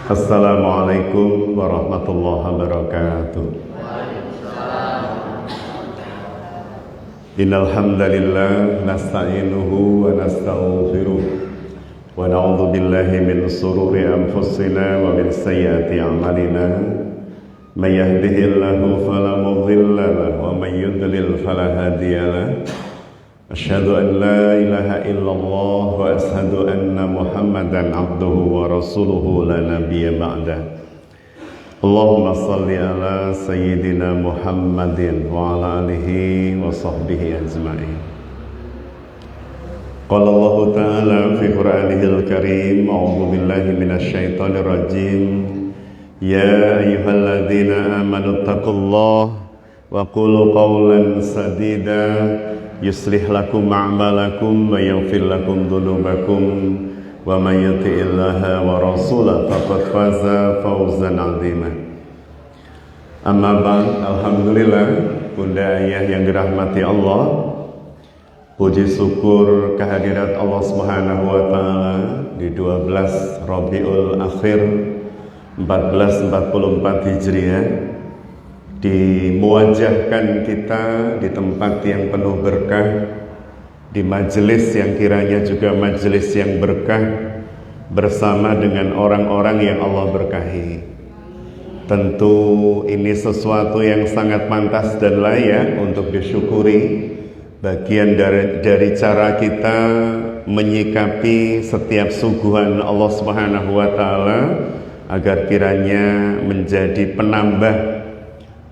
Assalamualaikum warahmatullahi wabarakatuh. Innal hamdalillah nasta'inuhu wa nastaghfiruh wa na'udzu billahi min shururi anfusina wa min sayyiati a'malina. May yahdihillahu fala mudilla lahu wa may yudlil fala hadiya lahu. Asyhadu an la ilaha illallah wa asyhadu anna Muhammadan abduhu wa rasuluhu la nabiyya ba'da. Allahumma salli ala sayyidina Muhammadin wa ala alihi wa sahbihi ajma'in. Qala Allah ta'ala fi Qur'anihil Karim, a'udzu billahi minasy syaithanir rajim. Ya ayyuhalladzina amanu taqullaha wa qulu qawlan sadida yuslih lakum a'malakum wa yaghfir lakum dhunubakum wa may yuti'illaha wa rasulahu faqad faza fawzan 'azima. Amma ba'd, alhamdulillah, bunda ayah yang dirahmati Allah, puji syukur kehadirat Allah Subhanahu wa taala di 12 Rabiul Akhir 1444 Hijriah, dimuwajahkan kita di tempat yang penuh berkah, di majelis yang kiranya juga majelis yang berkah, bersama dengan orang-orang yang Allah berkahi. Tentu ini sesuatu yang sangat pantas dan layak untuk disyukuri, bagian dari cara kita menyikapi setiap suguhan Allah Subhanahu wa taala agar kiranya menjadi penambah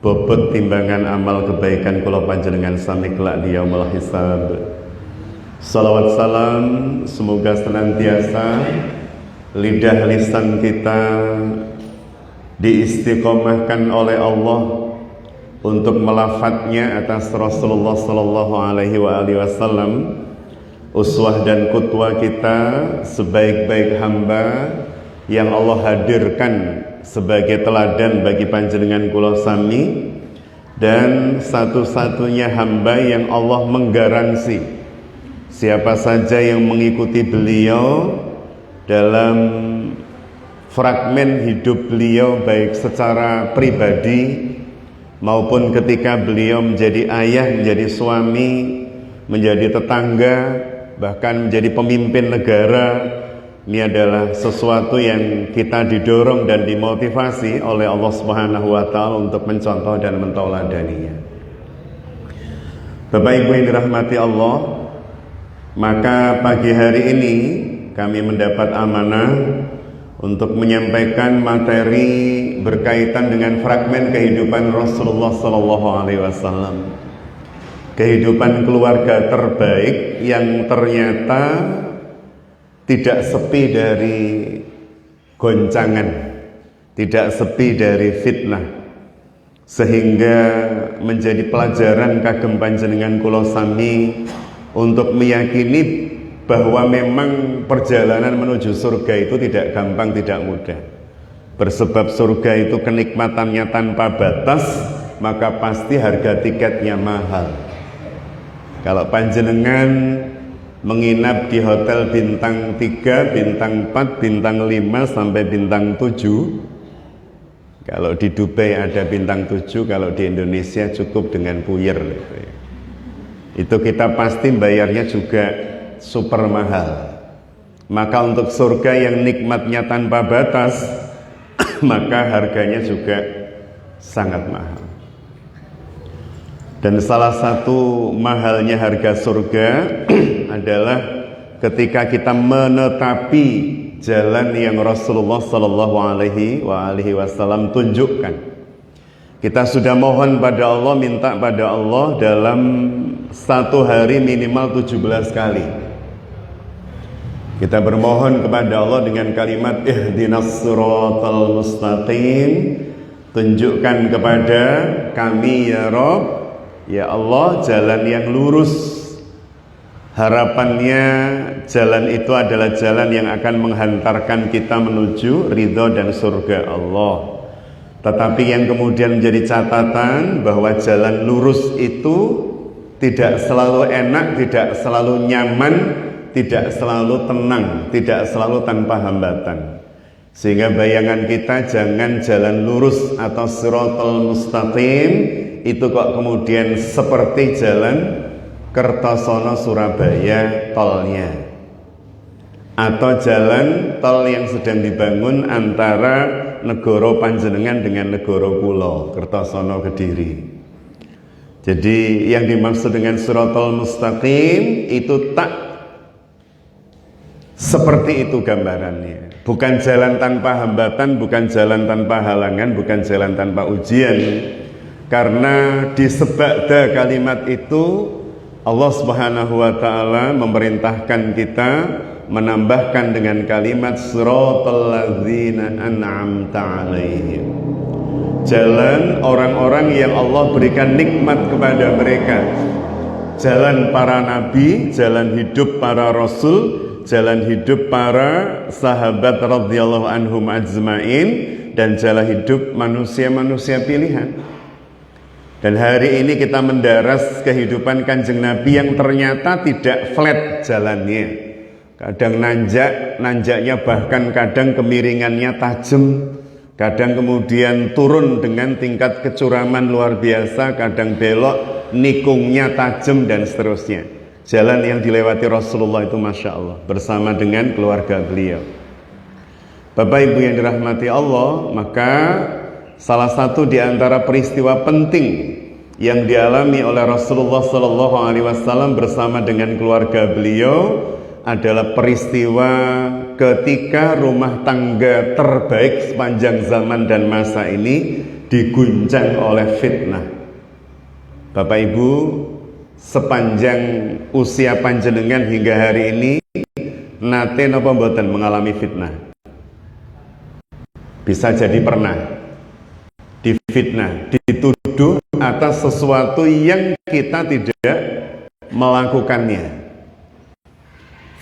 bobot timbangan amal kebaikan kula panjenengan sami kelak di yaumul hisab. Salawat salam semoga senantiasa lidah lisan kita diistiqomahkan oleh Allah untuk melafadznya atas Rasulullah sallallahu alaihi wasallam, uswah dan qudwah kita, sebaik-baik hamba yang Allah hadirkan sebagai teladan bagi panjenengan kula sami, dan satu-satunya hamba yang Allah menggaransi siapa saja yang mengikuti beliau dalam fragmen hidup beliau, baik secara pribadi maupun ketika beliau menjadi ayah, menjadi suami, menjadi tetangga, bahkan menjadi pemimpin negara. Ini adalah sesuatu yang kita didorong dan dimotivasi oleh Allah Subhanahu wa taala untuk mencontoh dan mentauladaninya. Bapak Ibu yang dirahmati Allah, maka pagi hari ini kami mendapat amanah untuk menyampaikan materi berkaitan dengan fragmen kehidupan Rasulullah sallallahu alaihi wasallam. Kehidupan keluarga terbaik yang ternyata tidak sepi dari goncangan, tidak sepi dari fitnah, sehingga menjadi pelajaran kagem panjenengan kula sami untuk meyakini bahwa memang perjalanan menuju surga itu tidak gampang, tidak mudah. Bersebab surga itu kenikmatannya tanpa batas, maka pasti harga tiketnya mahal. Kalau panjenengan menginap di hotel bintang 3, bintang 4, bintang 5 sampai bintang 7. Kalau di Dubai ada bintang 7, kalau di Indonesia cukup dengan puyer. Itu kita pasti bayarnya juga super mahal. Maka untuk surga yang nikmatnya tanpa batas, maka harganya juga sangat mahal. Dan salah satu mahalnya harga surga adalah ketika kita menetapi jalan yang Rasulullah sallallahu alaihi wasallam tunjukkan. Kita sudah mohon pada Allah, minta pada Allah dalam satu hari minimal 17 kali. Kita bermohon kepada Allah dengan kalimat ihdinas siratal mustaqim, tunjukkan kepada kami ya Rabb, ya Allah, jalan yang lurus. Harapannya jalan itu adalah jalan yang akan menghantarkan kita menuju ridho dan surga Allah. Tetapi yang kemudian menjadi catatan bahwa jalan lurus itu tidak selalu enak, tidak selalu nyaman, tidak selalu tenang, tidak selalu tanpa hambatan. Sehingga bayangan kita jangan jalan lurus atau siratal mustaqim itu kok kemudian seperti jalan Kertosono Surabaya tolnya, atau jalan tol yang sedang dibangun antara negara panjenengan dengan negara kula Kertosono Kediri. Jadi yang dimaksud dengan siratal mustaqim itu tak seperti itu gambarannya. Bukan jalan tanpa hambatan, bukan jalan tanpa halangan, bukan jalan tanpa ujian. Karena di sebagda kalimat itu Allah Subhanahu wa taala memerintahkan kita menambahkan dengan kalimat siratal ladzina an'amta 'alaihim. Jalan orang-orang yang Allah berikan nikmat kepada mereka. Jalan para nabi, jalan hidup para rasul, jalan hidup para sahabat radhiyallahu anhum ajmain, dan jalan hidup manusia-manusia pilihan. Dan hari ini kita mendaras kehidupan Kanjeng Nabi yang ternyata tidak flat jalannya. Kadang nanjaknya bahkan kadang kemiringannya tajam, kadang kemudian turun dengan tingkat kecuraman luar biasa, kadang belok, nikungnya tajam dan seterusnya. Jalan yang dilewati Rasulullah itu Masya Allah bersama dengan keluarga beliau. Bapak Ibu yang dirahmati Allah, maka salah satu di antara peristiwa penting yang dialami oleh Rasulullah SAW bersama dengan keluarga beliau adalah peristiwa ketika rumah tangga terbaik sepanjang zaman dan masa ini diguncang oleh fitnah. Bapak Ibu, sepanjang usia panjenengan hingga hari ini nate napa mboten mengalami fitnah? Bisa jadi pernah difitnah, dituduh atas sesuatu yang kita tidak melakukannya.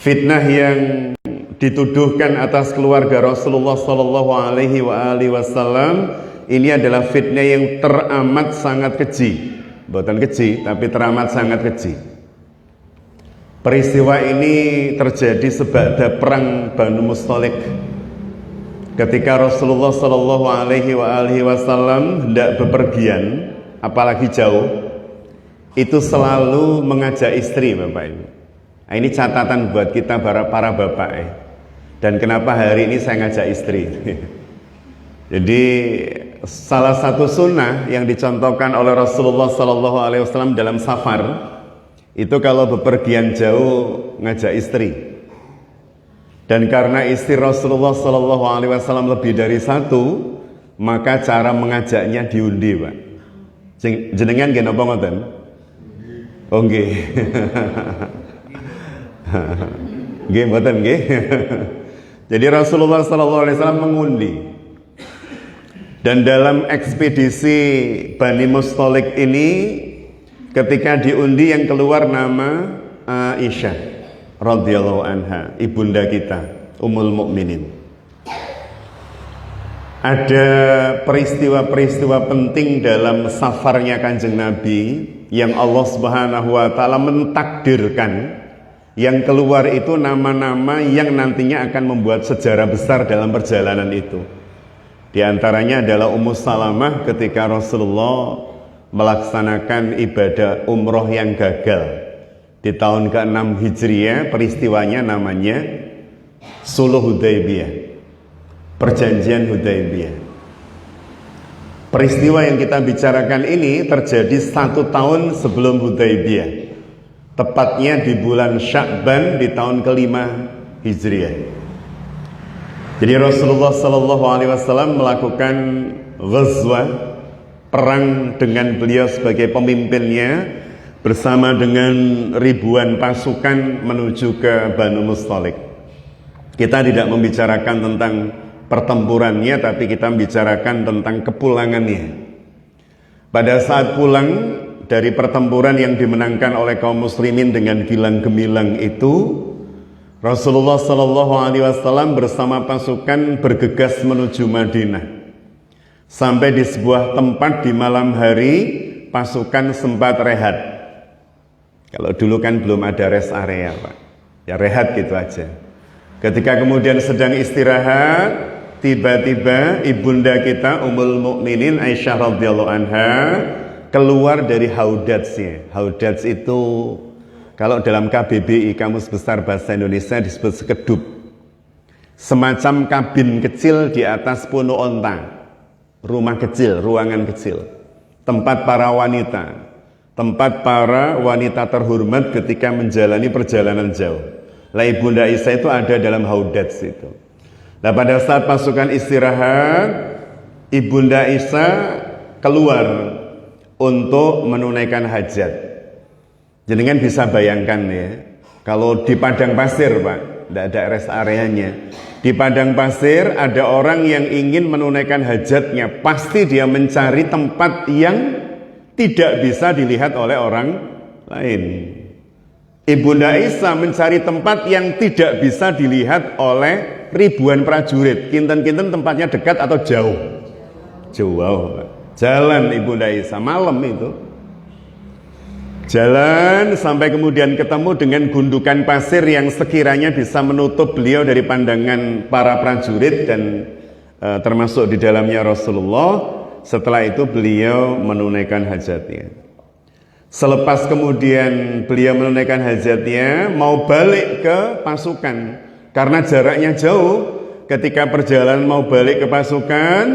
Fitnah yang dituduhkan atas keluarga Rasulullah Sallallahu Alaihi Wasallam ini adalah fitnah yang teramat sangat keji, bukan keji, tapi teramat sangat keji. Peristiwa ini terjadi sebada perang Banu Mustalik. Ketika Rasulullah Sallallahu Alaihi Wasallam hendak bepergian, apalagi jauh, itu selalu mengajak istri, Bapak Ibu. Nah, ini catatan buat kita para bapak. Dan kenapa hari ini saya ngajak istri? Jadi salah satu sunnah yang dicontohkan oleh Rasulullah Sallallahu Alaihi Wasallam dalam safar itu kalau bepergian jauh ngajak istri. Dan karena istri Rasulullah Sallallahu Alaihi Wasallam lebih dari satu, maka cara mengajaknya diundi, Pak. Jenengan nggih napa ngoten? Oh nggih. Nggih mboten nggih. Jadi Rasulullah Sallallahu Alaihi Wasallam mengundi. Dan dalam ekspedisi Bani Mustalik ini, ketika diundi yang keluar nama Aisyah radhiyallahu anha, ibunda kita, Ummul Mukminin. Ada peristiwa-peristiwa penting dalam safarnya Kanjeng Nabi yang Allah Subhanahu wa taala mentakdirkan yang keluar itu nama-nama yang nantinya akan membuat sejarah besar dalam perjalanan itu. Di antaranya adalah Ummu Salamah ketika Rasulullah melaksanakan ibadah umroh yang gagal di tahun ke-6 Hijriah. Peristiwanya namanya Suluh Hudaybiyah, Perjanjian Hudaybiyah. Peristiwa yang kita bicarakan ini terjadi 1 tahun sebelum Hudaybiyah, tepatnya di bulan Sya'ban di tahun ke-5 Hijriah. Jadi Rasulullah Sallallahu Alaihi Wasallam melakukan ghazwah, perang dengan beliau sebagai pemimpinnya, bersama dengan ribuan pasukan menuju ke Banu Mustalik. Kita tidak membicarakan tentang pertempurannya, tapi kita membicarakan tentang kepulangannya. Pada saat pulang dari pertempuran yang dimenangkan oleh kaum muslimin dengan gilang gemilang itu, Rasulullah Sallallahu Alaihi Wasallam bersama pasukan bergegas menuju Madinah. Sampai di sebuah tempat di malam hari, pasukan sempat rehat. Kalau dulu kan belum ada rest area, Pak. Ya rehat gitu aja. Ketika kemudian sedang istirahat, tiba-tiba ibunda kita Ummul Mukminin Aisyah radhiyallahu anha keluar dari haudatsnya. Haudats itu kalau dalam KBBI, Kamus Besar Bahasa Indonesia, disebut sekedup. Semacam kabin kecil di atas puno onta. Rumah kecil, ruangan kecil. Tempat para wanita. Tempat para wanita terhormat ketika menjalani perjalanan jauh. Lah Ibunda Aisyah itu ada dalam haudats itu. Nah pada saat pasukan istirahat, Ibunda Aisyah keluar untuk menunaikan hajat. Jenengan bisa bayangkan ya, kalau di padang pasir Pak, tidak ada rest areanya. Di padang pasir ada orang yang ingin menunaikan hajatnya, pasti dia mencari tempat yang tidak bisa dilihat oleh orang lain. Ibunda Aisyah mencari tempat yang tidak bisa dilihat oleh ribuan prajurit. Kinten-kinten tempatnya dekat atau jauh? Jauh. Jalan Ibunda Aisyah malam itu. Jalan sampai kemudian ketemu dengan gundukan pasir yang sekiranya bisa menutup beliau dari pandangan para prajurit dan termasuk di dalamnya Rasulullah. Setelah itu beliau menunaikan hajatnya. Selepas kemudian beliau menunaikan hajatnya, mau balik ke pasukan karena jaraknya jauh. Ketika perjalanan mau balik ke pasukan,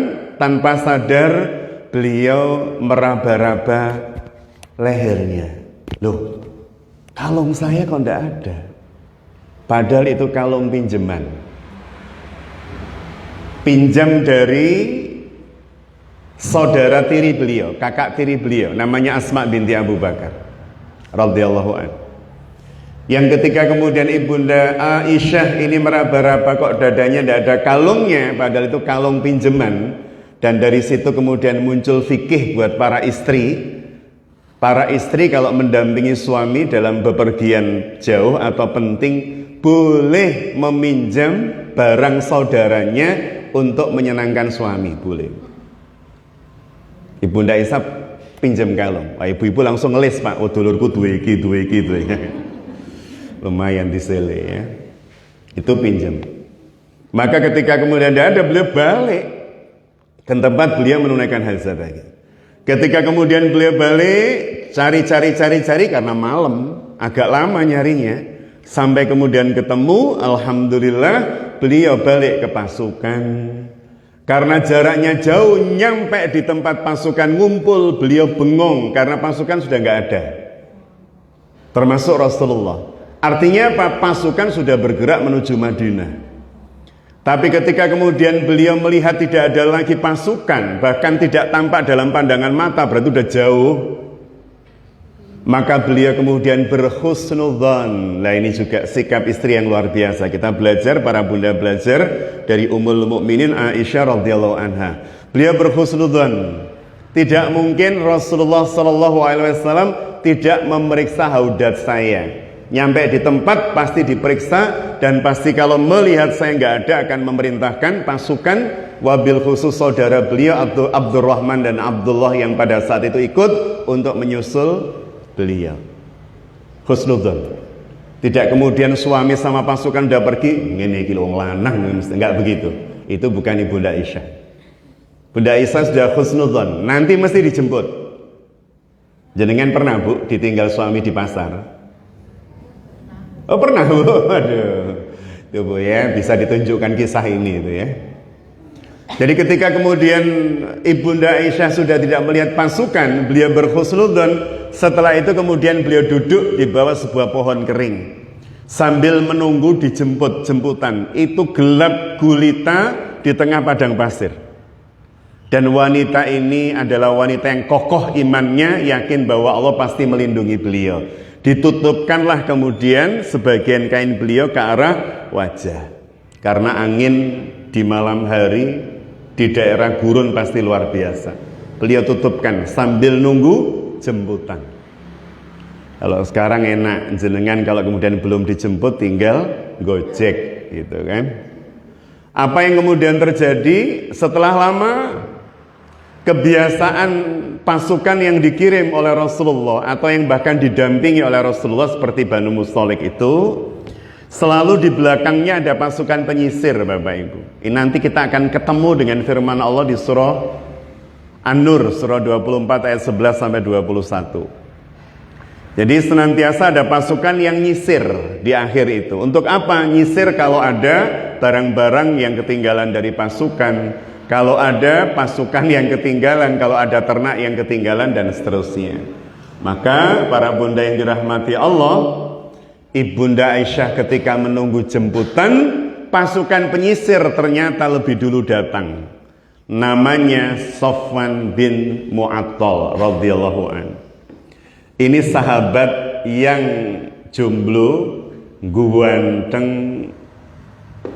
tanpa sadar beliau meraba-raba lehernya. Loh, kalung saya kok enggak ada? Padahal itu kalung pinjaman. Pinjam dari saudara tiri beliau, kakak tiri beliau, namanya Asma binti Abu Bakar radhiyallahu anha. Yang ketika kemudian Ibunda Aisyah ini meraba-raba kok dadanya tidak ada kalungnya, padahal itu kalung pinjaman. Dan dari situ kemudian muncul fikih buat para istri. Para istri kalau mendampingi suami dalam bepergian jauh atau penting, boleh meminjam barang saudaranya untuk menyenangkan suami, boleh. Ibunda Aisyah pinjam kalung. Wah, ibu-ibu langsung ngelis, Pak. Oh, dulurku duwe iki. Lumayan disele ya. Itu pinjam. Maka ketika kemudian tidak ada, beliau balik ke tempat beliau menunaikan hajat lagi. Ketika kemudian beliau balik, cari karena malam, agak lama nyarinya. Sampai kemudian ketemu, alhamdulillah beliau balik ke pasukan. Karena jaraknya jauh, nyampe di tempat pasukan ngumpul, beliau bengong karena pasukan sudah nggak ada. Termasuk Rasulullah. Artinya apa? Pasukan sudah bergerak menuju Madinah. Tapi ketika kemudian beliau melihat tidak ada lagi pasukan, bahkan tidak tampak dalam pandangan mata, berarti sudah jauh. Maka beliau kemudian berhusnudzon. Nah ini juga sikap istri yang luar biasa. Kita belajar, para bunda belajar dari Ummul Mukminin Aisyah radhiyallahu anha. Beliau berhusnudzon. Tidak mungkin Rasulullah SAW tidak memeriksa haudat saya. Nyampe di tempat pasti diperiksa, dan pasti kalau melihat saya nggak ada akan memerintahkan pasukan, wabil khusus saudara beliau Abdurrahman dan Abdullah yang pada saat itu ikut untuk menyusul beliau. Husnudzon. Tidak kemudian suami sama pasukan udah pergi, ngene iki wong lanang, enggak begitu. Itu bukan Ibunda Aisyah. Bunda Aisyah sudah husnudzon, nanti mesti dijemput. Jenengan pernah Bu ditinggal suami di pasar? Oh pernah Bu, aduh, itu Bu ya, bisa ditunjukkan kisah ini itu ya. Jadi ketika kemudian Ibunda Aisyah sudah tidak melihat pasukan, beliau berhusnudzon. Setelah itu kemudian beliau duduk di bawah sebuah pohon kering sambil menunggu jemputan. Itu gelap gulita di tengah padang pasir. Dan wanita ini adalah wanita yang kokoh imannya, yakin bahwa Allah pasti melindungi beliau. Ditutupkanlah kemudian sebagian kain beliau ke arah wajah. Karena angin di malam hari di daerah gurun pasti luar biasa. Beliau tutupkan sambil nunggu jemputan. Kalau sekarang enak, jenengan kalau kemudian belum dijemput tinggal gojek gitu kan. Apa yang kemudian terjadi setelah lama? Kebiasaan pasukan yang dikirim oleh Rasulullah atau yang bahkan didampingi oleh Rasulullah seperti Banu Mustalik itu, Selalu di belakangnya ada pasukan penyisir, Bapak Ibu. Ini nanti kita akan ketemu dengan firman Allah di surah An-Nur, surah 24 ayat 11 sampai 21. Jadi senantiasa ada pasukan yang nyisir di akhir itu. Untuk apa? Nyisir kalau ada barang-barang yang ketinggalan dari pasukan, kalau ada pasukan yang ketinggalan, kalau ada ternak yang ketinggalan, dan seterusnya. Maka para bunda yang dirahmati Allah, Ibunda Aisyah ketika menunggu jemputan, pasukan penyisir ternyata lebih dulu datang. Namanya Sofwan bin Mu'attal radhiyallahu an. Ini sahabat yang jomblo, guanteng,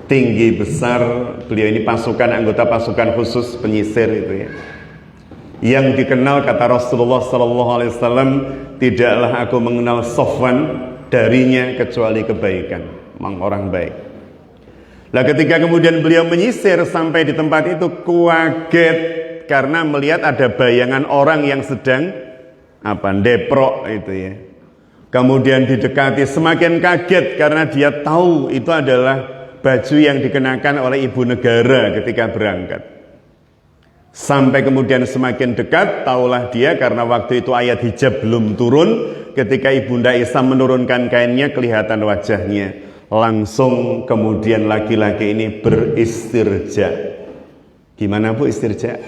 tinggi besar. Beliau ini anggota pasukan khusus penyisir itu ya. Yang dikenal kata Rasulullah SAW, tidaklah aku mengenal Sofwan darinya kecuali kebaikan. Memang orang baik. Nah, ketika kemudian beliau menyisir sampai di tempat itu, kaget karena melihat ada bayangan orang yang sedang deprok itu ya. Kemudian didekati, semakin kaget karena dia tahu itu adalah baju yang dikenakan oleh ibu negara ketika berangkat. Sampai kemudian semakin dekat, taulah dia karena waktu itu ayat hijab belum turun. Ketika Ibunda Aisyah menurunkan kainnya, kelihatan wajahnya. Langsung kemudian laki-laki ini beristirja. Gimana Bu istirja?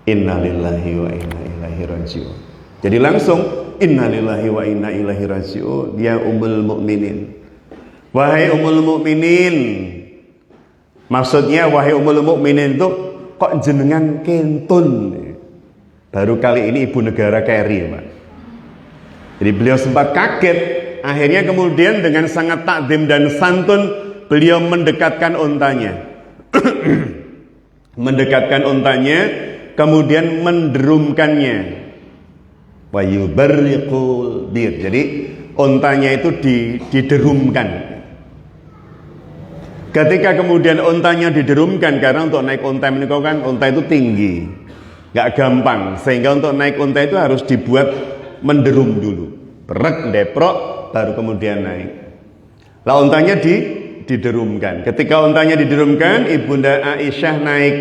Innalillahi wa inna ilaihi raji'un. Jadi langsung innalillahi wa inna ilaihi raji'un. Ya Ummul Mukminin, wahai Ummul Mukminin. Maksudnya wahai Ummul Mukminin itu kok jenengan kentun. Baru kali ini ibu negara carry, Pak. Jadi beliau sempat kaget. Akhirnya kemudian dengan sangat takdim dan santun beliau mendekatkan untanya. Mendekatkan untanya, kemudian menderumkannya. Wa yubarriqul bir. Jadi untanya itu diderumkan. Ketika kemudian untanya diderumkan, karena untuk naik unta ini kan unta itu tinggi, nggak gampang, sehingga untuk naik unta itu harus dibuat menderum dulu, berek, deprok, baru kemudian naik. Lah untanya diderumkan. Ketika untanya diderumkan, Ibunda Aisyah naik.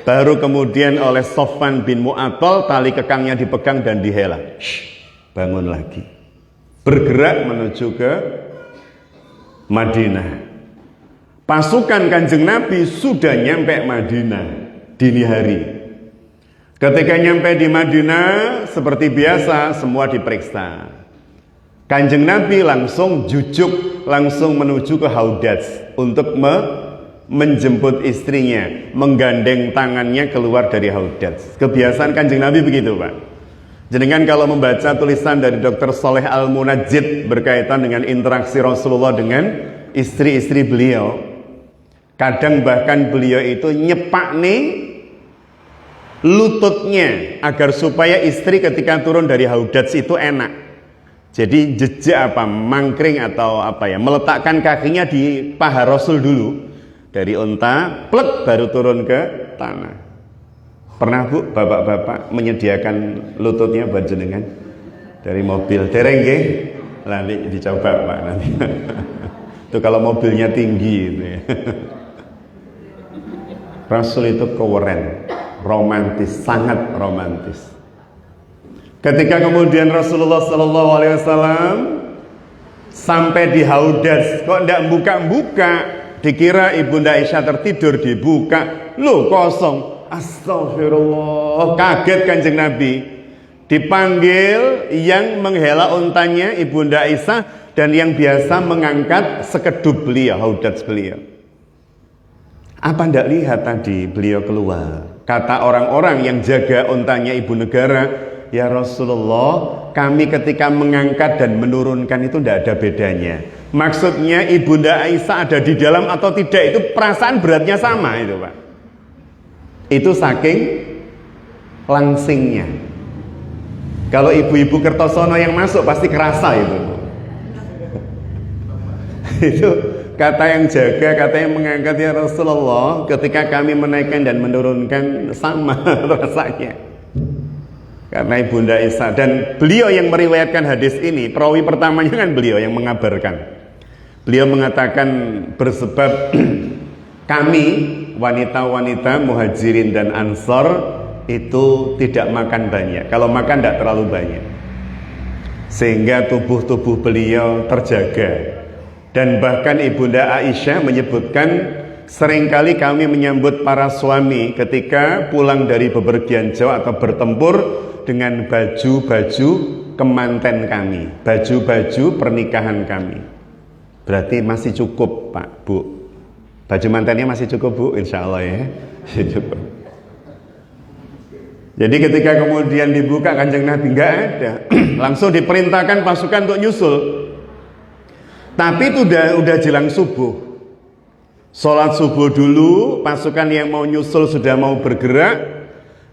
Baru kemudian oleh Sofwan bin Mu'attal, tali kekangnya dipegang dan dihela. Bangun lagi. Bergerak menuju ke Madinah. Pasukan Kanjeng Nabi sudah nyampe Madinah dini hari. Ketika nyampe di Madinah, seperti biasa semua diperiksa. Kanjeng Nabi langsung jujuk, langsung menuju ke Haudats untuk menjemput istrinya, menggandeng tangannya keluar dari Haudats. Kebiasaan Kanjeng Nabi begitu, Pak. Jenengan kalau membaca tulisan dari Dr. Soleh Al-Munajjid berkaitan dengan interaksi Rasulullah dengan istri-istri beliau, kadang bahkan beliau itu nyepak nih lututnya agar supaya istri ketika turun dari Haudats itu enak. Jadi jejak mangkring atau meletakkan kakinya di paha Rasul dulu, dari unta plek baru turun ke tanah. Pernah Bu bapak-bapak menyediakan lututnya buat jenengan dari mobil? Dereng nggih? Nanti dicoba Pak nanti. Itu kalau mobilnya tinggi itu ya. Rasul itu keren, romantis, sangat romantis. Ketika kemudian Rasulullah SAW sampai di Haudats, kok tidak buka-buka, dikira Ibunda Aisyah tertidur, dibuka, loh kosong. Astagfirullah, kaget Kanjeng Nabi. Dipanggil yang menghela untanya Ibunda Aisyah dan yang biasa mengangkat sekedup beliau, Haudats beliau. Apa ndak lihat tadi beliau keluar? Kata orang-orang yang jaga untanya ibu negara, ya Rasulullah, kami ketika mengangkat dan menurunkan itu tidak ada bedanya. Maksudnya Ibunda Aisyah ada di dalam atau tidak, itu perasaan beratnya sama itu Pak. Itu saking langsingnya. Kalau ibu-ibu Kertosono yang masuk pasti kerasa itu. Itu kata yang jaga, kata yang mengangkat, ya Rasulullah, ketika kami menaikkan dan menurunkan sama rasanya. Karena Ibunda Aisyah, dan beliau yang meriwayatkan hadis ini, perawi pertamanya kan beliau yang mengabarkan. Beliau mengatakan bersebab kami wanita-wanita muhajirin dan ansor itu tidak makan banyak. Kalau makan tidak terlalu banyak, sehingga tubuh-tubuh beliau terjaga. Dan bahkan Ibunda Aisyah menyebutkan, seringkali kami menyambut para suami ketika pulang dari bepergian jauh atau bertempur dengan baju-baju kemanten kami, baju-baju pernikahan kami. Berarti masih cukup, Pak, Bu. Baju mantannya masih cukup, Bu, insya Allah ya. Cukup. Jadi ketika kemudian dibuka Kanjeng Nabi nggak ada, langsung diperintahkan pasukan untuk nyusul. Tapi itu udah jelang subuh. Sholat subuh dulu, pasukan yang mau nyusul sudah mau bergerak.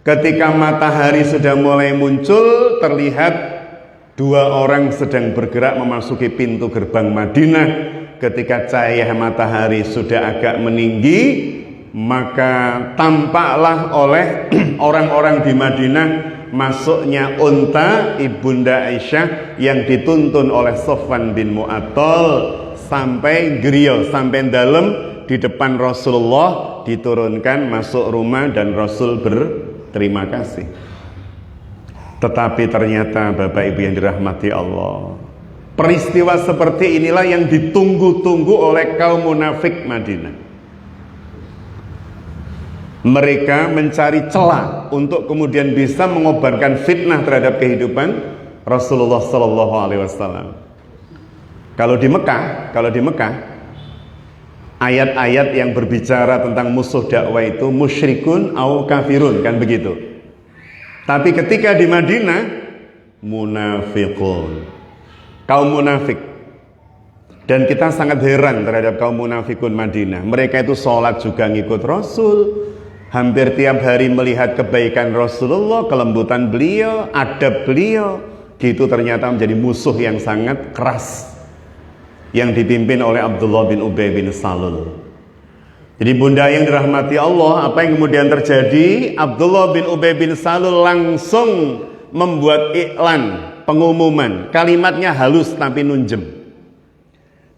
Ketika matahari sudah mulai muncul, terlihat dua orang sedang bergerak memasuki pintu gerbang Madinah. Ketika cahaya matahari sudah agak meninggi, maka tampaklah oleh orang-orang di Madinah masuknya unta Ibunda Aisyah yang dituntun oleh Sofwan bin Mu'attal sampai griya, sampai dalam di depan Rasulullah, diturunkan masuk rumah dan Rasul berterima kasih. Tetapi ternyata Bapak Ibu yang dirahmati Allah, peristiwa seperti inilah yang ditunggu-tunggu oleh kaum munafik Madinah. Mereka mencari celah untuk kemudian bisa mengobarkan fitnah terhadap kehidupan Rasulullah Sallallahu Alaihi Wasallam. Kalau di Mekah, ayat-ayat yang berbicara tentang musuh dakwah itu musyrikun au kafirun, kan begitu. Tapi ketika di Madinah, munafiqun, kaum munafik. Dan kita sangat heran terhadap kaum munafikun Madinah. Mereka itu sholat juga ngikut Rasul, hampir tiap hari melihat kebaikan Rasulullah, kelembutan beliau, adab beliau. Gitu ternyata menjadi musuh yang sangat keras, yang dipimpin oleh Abdullah bin Ubay bin Salul. Jadi bunda yang dirahmati Allah, apa yang kemudian terjadi? Abdullah bin Ubay bin Salul langsung membuat iklan, pengumuman. Kalimatnya halus tapi nunjem.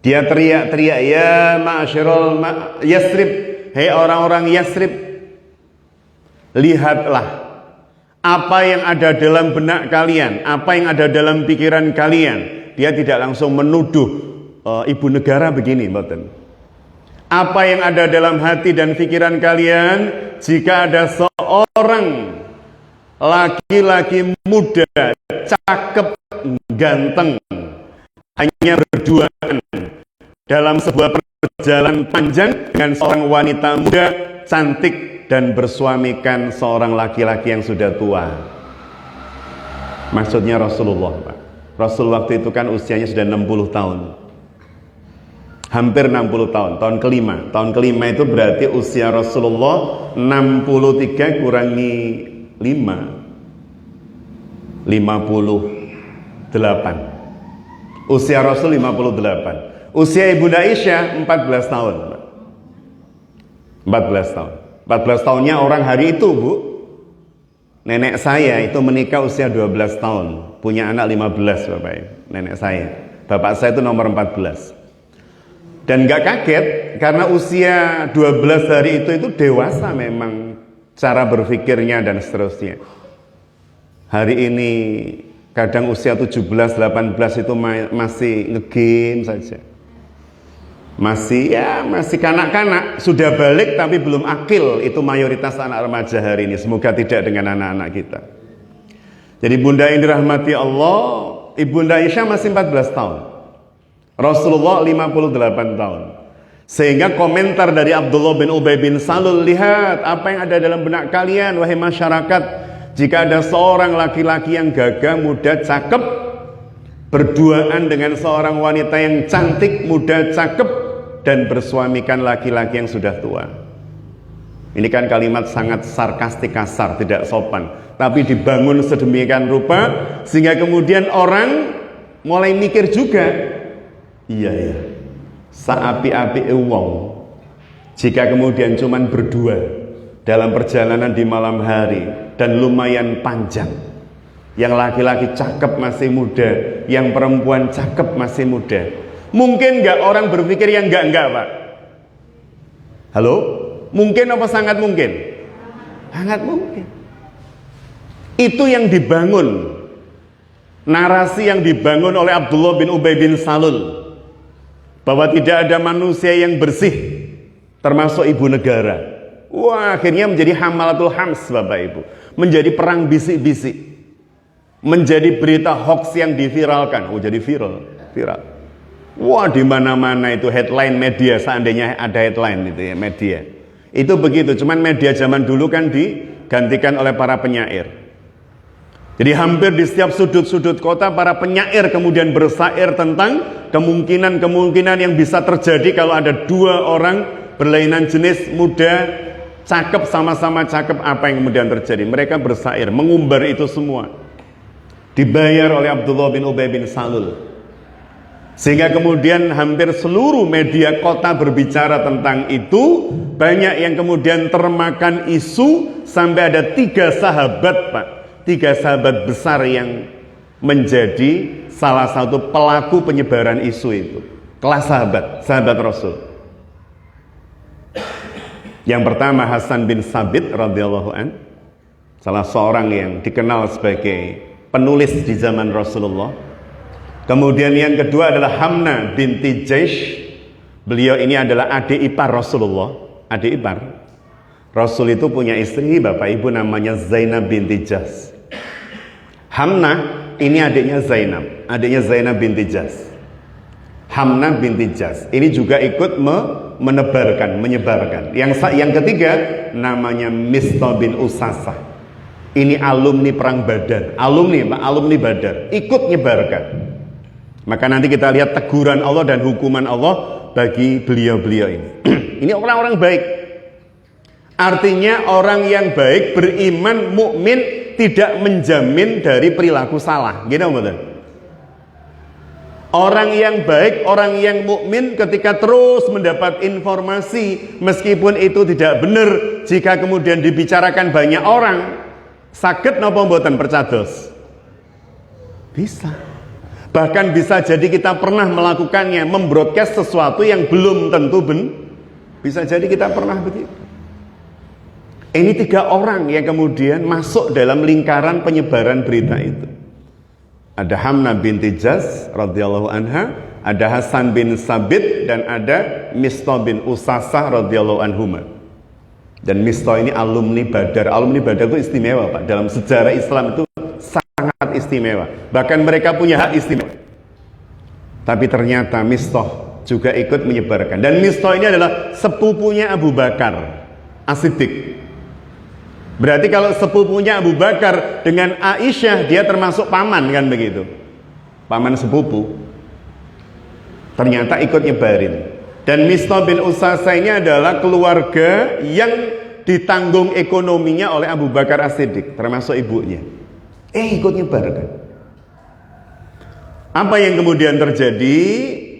Dia teriak-teriak, ya ma'asyiral Yasrib, hei orang-orang Yasrib, lihatlah apa yang ada dalam benak kalian, apa yang ada dalam pikiran kalian. Dia tidak langsung menuduh ibu negara begini, mboten. Apa yang ada dalam hati dan pikiran kalian, jika ada seorang laki-laki muda, cakep, ganteng, hanya berduaan dalam sebuah perjalanan panjang dengan seorang wanita muda, cantik, dan bersuamikan seorang laki-laki yang sudah tua. Maksudnya Rasulullah, Pak. Rasul waktu itu kan usianya sudah 60 tahun. Hampir 60 tahun, tahun kelima. Tahun kelima itu berarti usia Rasulullah 63 kurangi 5, 58. Usia Rasul 58. Usia Ibunda Aisyah 14 tahun. 14 tahun. 14 tahunnya orang hari itu, Bu. Nenek saya itu menikah usia 12 tahun, punya anak 15, Bapak Ibu. Nenek saya. Bapak saya itu nomor 14. Dan gak kaget karena usia 12 hari itu dewasa memang cara berpikirnya dan seterusnya. Hari ini kadang usia 17, 18 itu masih nge-game saja. Masih kanak-kanak, sudah balik tapi belum akil. Itu mayoritas anak remaja hari ini. Semoga tidak dengan anak-anak kita. Jadi bunda yang dirahmati Allah, Ibunda Aisyah masih 14 tahun, Rasulullah 58 tahun. Sehingga komentar dari Abdullah bin Ubay bin Salul, lihat apa yang ada dalam benak kalian wahai masyarakat, jika ada seorang laki-laki yang gagah, muda, cakep, berduaan dengan seorang wanita yang cantik, muda, cakep, dan bersuamikan laki-laki yang sudah tua. Ini kan kalimat sangat sarkastik, kasar, tidak sopan, tapi dibangun sedemikian rupa sehingga kemudian orang mulai mikir juga, iya ya, saapi-api wong jika kemudian cuman berdua dalam perjalanan di malam hari dan lumayan panjang, yang laki-laki cakep masih muda, yang perempuan cakep masih muda, Mungkin nggak orang berpikir yang enggak Pak? Halo? Mungkin apa sangat mungkin? Sangat mungkin. Itu yang dibangun, narasi yang dibangun oleh Abdullah bin Ubay bin Salul, bahwa tidak ada manusia yang bersih termasuk ibu negara. Wah, akhirnya menjadi hamalatul hams Bapak Ibu, menjadi perang bisik-bisik, menjadi berita hoax yang diviralkan. Oh, jadi viral. Wah, di mana-mana itu headline media, seandainya ada headline itu ya, media. Itu begitu, cuman media zaman dulu kan digantikan oleh para penyair. Jadi hampir di setiap sudut-sudut kota para penyair kemudian bersair tentang kemungkinan-kemungkinan yang bisa terjadi kalau ada dua orang berlainan jenis, muda, cakep, sama-sama cakep, apa yang kemudian terjadi. Mereka bersair, mengumbar itu semua. Dibayar oleh Abdullah bin Ubay bin Salul. Sehingga kemudian hampir seluruh media kota berbicara tentang itu. Banyak yang kemudian termakan isu, sampai ada 3 sahabat Pak, 3 sahabat besar yang menjadi salah satu pelaku penyebaran isu itu. Kelas sahabat Rasul. Yang pertama Hasan bin Sabit radhiyallahu an, salah seorang yang dikenal sebagai penulis di zaman Rasulullah. Kemudian yang kedua adalah Hamna binti Jaish. Beliau ini adalah adik ipar Rasulullah. Adik ipar Rasul itu punya istri Bapak Ibu namanya Zainab binti Jahsh. Hamna ini adiknya Zainab binti Jahsh. Hamna binti Jahsh ini juga ikut menyebarkan. Yang ketiga namanya Mistah bin Usasah. Ini alumni perang Badar, alumni Badar, ikut nyebarkan. Maka nanti kita lihat teguran Allah dan hukuman Allah bagi beliau-beliau ini. Ini orang-orang baik. Artinya orang yang baik, beriman, mukmin, tidak menjamin dari perilaku salah. Gitu betul? Orang yang baik, orang yang mukmin ketika terus mendapat informasi meskipun itu tidak benar, jika kemudian dibicarakan banyak orang, saged napa mboten percados? Bisa. Bahkan bisa jadi kita pernah melakukannya, membroadcast sesuatu yang belum tentu bisa jadi kita pernah begitu. Ini 3 orang yang kemudian masuk dalam lingkaran penyebaran berita itu. Ada Hamna binti Jahsh radhiyallahu anha, ada Hasan bin Sabit, dan ada Mistah bin Usasah radhiyallahu anhuma. Dan Mistah ini alumni Badar. Alumni Badar itu istimewa Pak, dalam sejarah Islam itu sangat istimewa. Bahkan mereka punya hak istimewa. Tapi ternyata Mistah juga ikut menyebarkan. Dan Mistah ini adalah sepupunya Abu Bakar As-Siddiq. Berarti kalau sepupunya Abu Bakar dengan Aisyah, dia termasuk paman kan begitu. Paman sepupu. Ternyata ikut nyebarin. Dan Mistah bin Usasah ini adalah keluarga yang ditanggung ekonominya oleh Abu Bakar As-Siddiq, termasuk ibunya. Ikut nyebarkan. Apa yang kemudian terjadi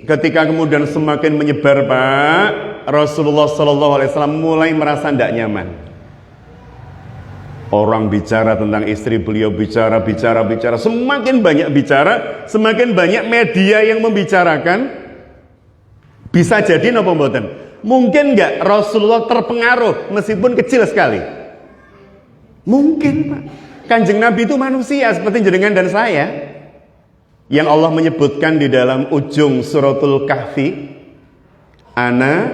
ketika kemudian semakin menyebar Pak? Rasulullah SAW mulai merasa tidak nyaman. Orang bicara tentang istri beliau, bicara, semakin banyak bicara, semakin banyak media yang membicarakan. Bisa jadi napa mboten? Mungkin enggak Rasulullah terpengaruh meskipun kecil sekali? Mungkin Pak. Kanjeng Nabi itu manusia seperti jenengan dan saya. Yang Allah menyebutkan di dalam ujung suratul Kahfi, Ana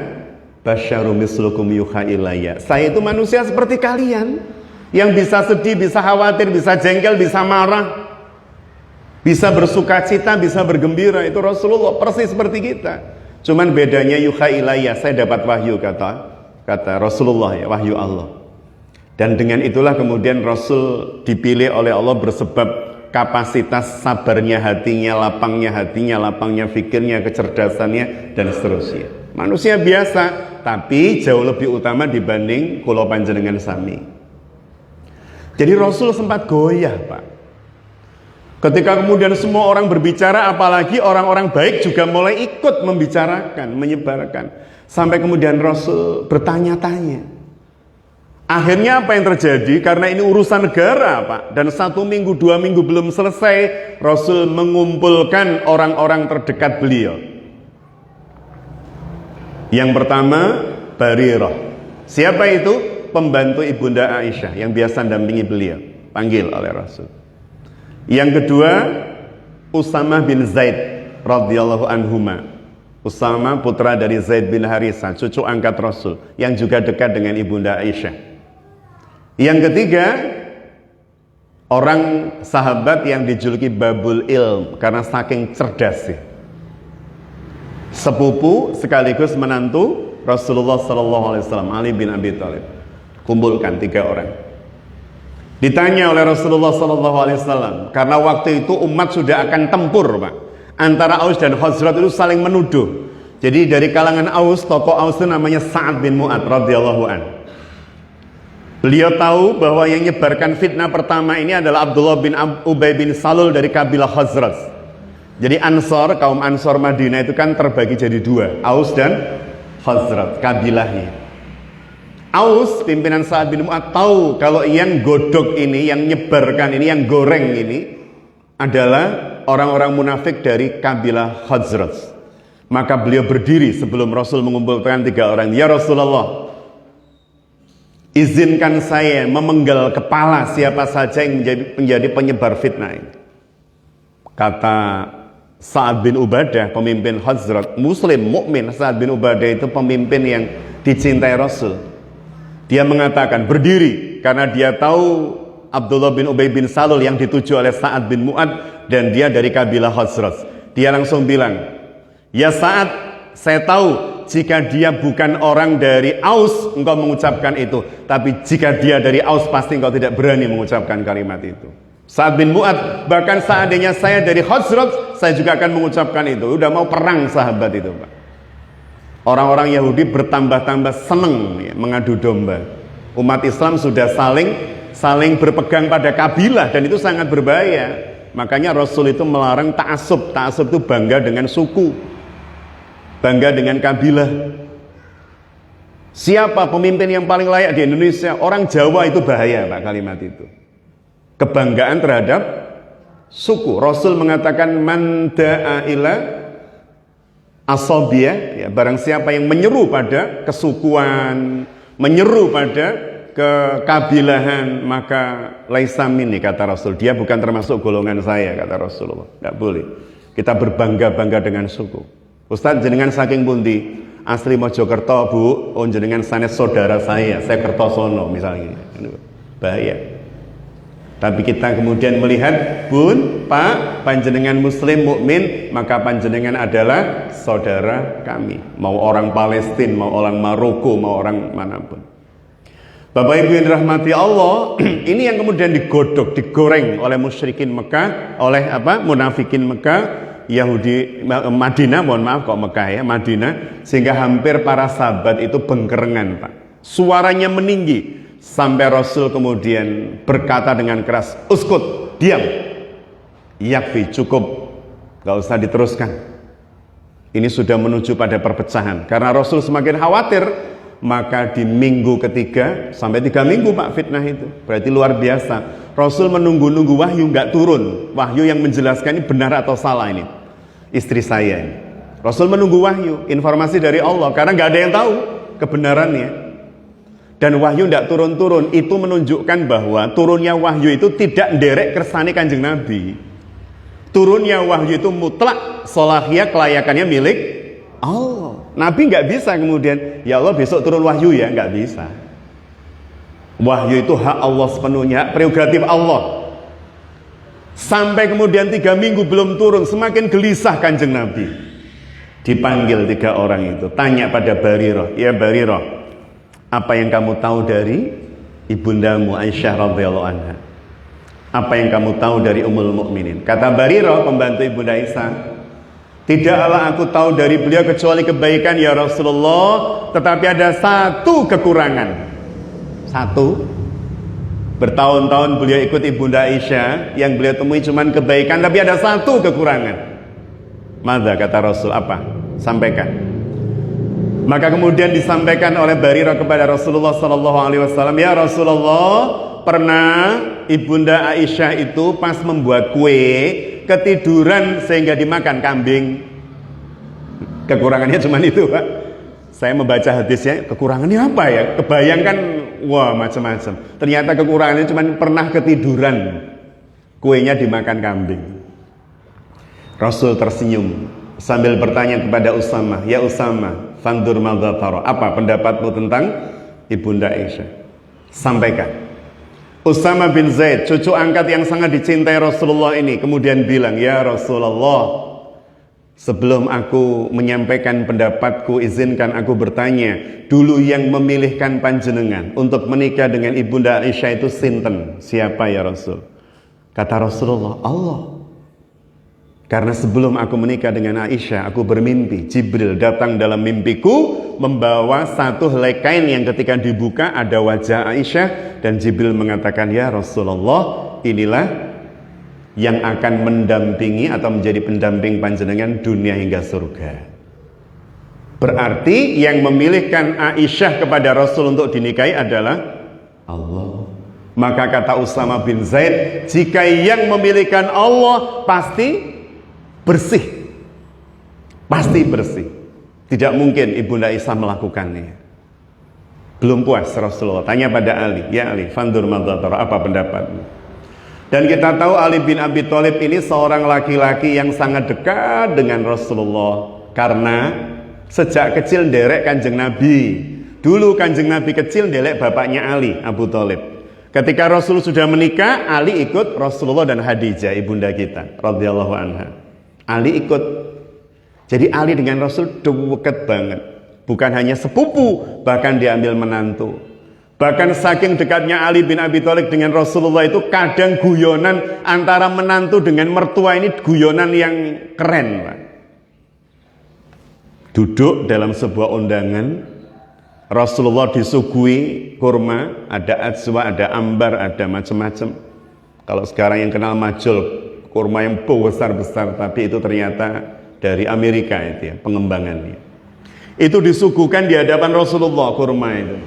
basyarum mislukum yuha ilayya. Saya itu manusia seperti kalian. Yang bisa sedih, bisa khawatir, bisa jengkel, bisa marah, bisa bersuka cita, bisa bergembira. Itu Rasulullah persis seperti kita. Cuman bedanya yuha ilayya, saya dapat wahyu, kata Rasulullah ya, wahyu Allah. Dan dengan itulah kemudian Rasul dipilih oleh Allah bersebab kapasitas sabarnya hatinya, lapangnya fikirnya, kecerdasannya, dan seterusnya. Manusia biasa, tapi jauh lebih utama dibanding kula panjenengan sami. Jadi Rasul sempat goyah Pak. Ketika kemudian semua orang berbicara, apalagi orang-orang baik juga mulai ikut membicarakan, menyebarkan. Sampai kemudian Rasul bertanya-tanya. Akhirnya apa yang terjadi? Karena ini urusan negara Pak. Dan 1 minggu, 2 minggu belum selesai, Rasul mengumpulkan orang-orang terdekat beliau. Yang pertama, Barirah. Siapa itu? Pembantu Ibunda Aisyah yang biasa dampingi beliau, panggil oleh Rasul. Yang kedua, Usamah bin Zaid radhiyallahu anhuma. Usamah putra dari Zaid bin Harisah, cucu angkat Rasul, yang juga dekat dengan Ibunda Aisyah. Yang ketiga, orang sahabat yang dijuluki Babul Ilm karena saking cerdasnya, sepupu sekaligus menantu Rasulullah SAW, Ali bin Abi Thalib. Kumpulkan 3 orang. Ditanya oleh Rasulullah SAW, karena waktu itu umat sudah akan tempur, Pak. Antara Aus dan Khazraj itu saling menuduh. Jadi dari kalangan Aus, tokoh Aus itu namanya Sa'ad bin Mu'ad radhiyallahu an. Beliau tahu bahwa yang menyebarkan fitnah pertama ini adalah Abdullah bin Ubay bin Salul dari kabilah Khazraj. Jadi Ansor, kaum Ansor Madinah itu kan terbagi jadi 2, Aus dan Khazraj, kabilahnya. Aus, pimpinan Sa'ad bin Mu'ad, tahu kalau yang godok ini, yang nyebarkan ini, yang goreng ini adalah orang-orang munafik dari kabilah Khazraj. Maka beliau berdiri sebelum Rasul mengumpulkan 3 orang. Ya Rasulullah, izinkan saya memenggal kepala siapa saja yang menjadi penyebar fitnah ini. Kata Sa'ad bin Ubadah, pemimpin Khazraj, Muslim, mukmin. Sa'ad bin Ubadah itu pemimpin yang dicintai Rasul. Dia mengatakan berdiri karena dia tahu Abdullah bin Ubay bin Salul yang dituju oleh Sa'ad bin Mu'ad dan dia dari kabilah Khazraj. Dia langsung bilang, ya Sa'ad, saya tahu jika dia bukan orang dari Aus engkau mengucapkan itu, tapi jika dia dari Aus pasti engkau tidak berani mengucapkan kalimat itu. Sa'ad bin Mu'ad, bahkan seandainya saya dari Khazraj, saya juga akan mengucapkan itu. Udah mau perang sahabat itu, Pak. Orang-orang Yahudi bertambah-tambah seneng ya, mengadu domba. Umat Islam sudah saling berpegang pada kabilah dan itu sangat berbahaya. Makanya Rasul itu melarang ta'assub. Ta'assub itu bangga dengan suku, bangga dengan kabilah. Siapa pemimpin yang paling layak di Indonesia? Orang Jawa itu bahaya, Pak, kalimat itu. Kebanggaan terhadap suku. Rasul mengatakan man da'a ila asobiyah, ya, barang siapa yang menyeru pada kesukuan, menyeru pada kekabilahan, maka laisa minni, kata Rasul. Dia bukan termasuk golongan saya, kata Rasulullah. Tidak boleh. Kita berbangga-bangga dengan suku. Ustaz, jenengan saking pundi? Asli Mojokerto, Bu. Oh, jenengan sanes saudara saya Kertosono misalnya. Bahaya. Tapi kita kemudian melihat, Bun, Pak, panjenengan Muslim mukmin, maka panjenengan adalah saudara kami. Mau orang Palestina, mau orang Maroko, mau orang manapun. Bapak Ibu yang dirahmati Allah, ini yang kemudian digodok, digoreng oleh musyrikin Mekah, oleh munafikin Mekah, Yahudi Madinah, mohon maaf kok Mekah ya, Madinah, sehingga hampir para sahabat itu bengkerengan, Pak. Suaranya meninggi. Sampai Rasul kemudian berkata dengan keras, uskut, diam, yakfi, cukup, gak usah diteruskan. Ini sudah menuju pada perpecahan. Karena Rasul semakin khawatir, maka di minggu ketiga, sampai 3 minggu Pak fitnah itu, berarti luar biasa. Rasul menunggu-nunggu wahyu gak turun, wahyu yang menjelaskan ini benar atau salah ini, istri saya ini. Rasul menunggu wahyu, informasi dari Allah, karena gak ada yang tahu kebenarannya. Dan wahyu tidak turun-turun, itu menunjukkan bahwa turunnya wahyu itu tidak nderek kersane Kanjeng Nabi. Turunnya wahyu itu mutlak, solahiyah, kelayakannya milik Allah. Nabi nggak bisa kemudian, ya Allah besok turun wahyu ya, nggak bisa. Wahyu itu hak Allah sepenuhnya, hak prerogatif Allah. Sampai kemudian 3 minggu belum turun, semakin gelisah Kanjeng Nabi. Dipanggil 3 orang itu, tanya pada Barirah, ya Barirah, apa yang kamu tahu dari ibundamu Aisyah radhiyallahu anha? Apa yang kamu tahu dari Ummul Mukminin? Kata Barirah, pembantu Ibunda Aisyah, tidaklah aku tahu dari beliau kecuali kebaikan ya Rasulullah, tetapi ada 1 kekurangan. 1. Bertahun-tahun beliau ikut Ibunda Aisyah, yang beliau temui cuma kebaikan, tapi ada 1 kekurangan. Mada, kata Rasul, apa? Sampaikan. Maka kemudian disampaikan oleh Barirah kepada Rasulullah SAW, ya Rasulullah, pernah Ibunda Aisyah itu pas membuat kue ketiduran sehingga dimakan kambing. Kekurangannya cuma itu, Pak. Saya membaca hadisnya, kekurangannya apa ya? Kebayangkan, wah macam-macam. Ternyata kekurangannya cuma pernah ketiduran, kuenya dimakan kambing. Rasul tersenyum sambil bertanya kepada Usamah, ya Usamah, fandur madza tara, apa pendapatmu tentang Ibunda Aisyah? Sampaikan. Usama bin Zaid, cucu angkat yang sangat dicintai Rasulullah ini, kemudian bilang, ya Rasulullah, sebelum aku menyampaikan pendapatku, izinkan aku bertanya, dulu yang memilihkan panjenengan untuk menikah dengan Ibunda Aisyah itu sinten? Siapa ya Rasul? Kata Rasulullah, Allah. Karena sebelum aku menikah dengan Aisyah, aku bermimpi, Jibril datang dalam mimpiku membawa satu helai kain yang ketika dibuka ada wajah Aisyah, dan Jibril mengatakan, ya Rasulullah, inilah yang akan mendampingi atau menjadi pendamping panjenengan dunia hingga surga. Berarti yang memilihkan Aisyah kepada Rasul untuk dinikahi adalah Allah. Maka kata Usama bin Zaid, jika yang memilihkan Allah pasti bersih, pasti bersih. Tidak mungkin Ibunda Aisyah melakukannya. Belum puas Rasulullah tanya pada Ali, ya Ali, fandur madza tara, apa pendapatmu? Dan kita tahu Ali bin Abi Thalib ini seorang laki-laki yang sangat dekat dengan Rasulullah, karena sejak kecil nderek Kanjeng Nabi. Dulu Kanjeng Nabi kecil nderek bapaknya Ali, Abu Thalib. Ketika Rasul sudah menikah, Ali ikut Rasulullah dan Khadijah ibunda kita radhiyallahu anha. Ali ikut. Jadi Ali dengan Rasul dekat banget. Bukan hanya sepupu, bahkan diambil menantu. Bahkan saking dekatnya Ali bin Abi Thalib dengan Rasulullah itu, kadang guyonan antara menantu dengan mertua ini guyonan yang keren, Pak. Duduk dalam sebuah undangan, Rasulullah disuguhi kurma, ada ajwa, ada ambar, ada macam-macam. Kalau sekarang yang kenal majul, kurma yang besar-besar, tapi itu ternyata dari Amerika itu ya, pengembangannya. Itu disuguhkan di hadapan Rasulullah kurma itu.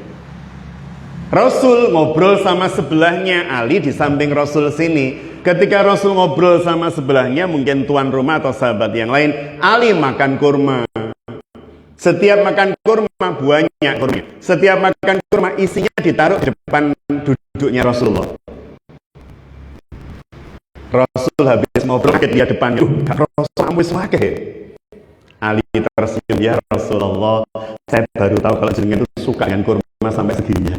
Rasul ngobrol sama sebelahnya, Ali di samping Rasul sini. Ketika Rasul ngobrol sama sebelahnya, mungkin tuan rumah atau sahabat yang lain, Ali makan kurma. Setiap makan kurma buahnya kurma. Setiap makan kurma isinya ditaruh di depan duduknya Rasulullah. Rasul habis ngobrol di depan, Rasul ambis wakil. Ali tersenyum, ya Rasulullah, saya baru tahu kalau jenengan itu suka dengan kurma sampai segini.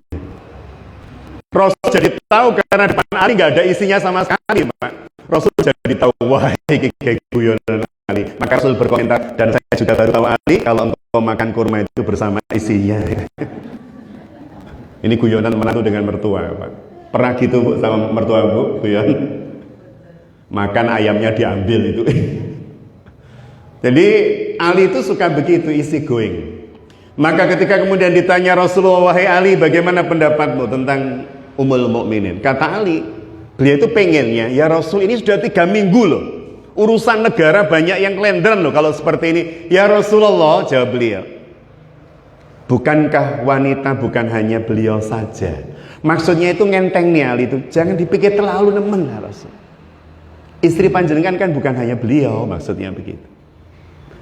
Rasul jadi tahu karena depan Ali nggak ada isinya sama sekali, Pak. Rasul jadi tahu, wah ini kayak guyonan Ali. Maka Rasul berkomentar, dan saya juga baru tahu Ali, kalau engkau makan kurma itu bersama isinya. Ini guyonan menantu dengan mertua, Pak. Pernah gitu Bu sama mertua Bu, guyon? Makan ayamnya diambil itu. Jadi Ali itu suka begitu, isi going. Maka ketika kemudian ditanya Rasulullah, wahai Ali, bagaimana pendapatmu tentang Ummul Mukminin? Kata Ali, beliau itu pengennya, ya Rasul, ini sudah 3 minggu loh, urusan negara banyak yang kelendran loh kalau seperti ini. Ya Rasulullah, jawab beliau, bukankah wanita bukan hanya beliau saja? Maksudnya itu ngenteng nih Ali itu, jangan dipikir terlalu nemen ya Rasul. Istri panjenengan kan bukan hanya beliau, maksudnya begitu.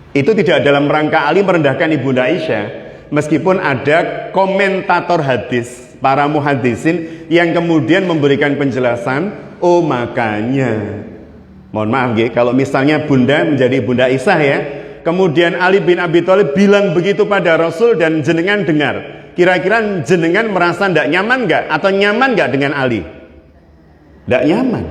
Itu tidak dalam rangka Ali merendahkan Ibunda Aisyah, meskipun ada komentator hadis, para muhaddisin yang kemudian memberikan penjelasan, oh makanya, mohon maaf ya, kalau misalnya Bunda menjadi Bunda Aisyah ya, kemudian Ali bin Abi Thalib bilang begitu pada Rasul dan jenengan dengar, kira-kira jenengan merasa tidak nyaman nggak, atau nyaman nggak dengan Ali? Tidak nyaman.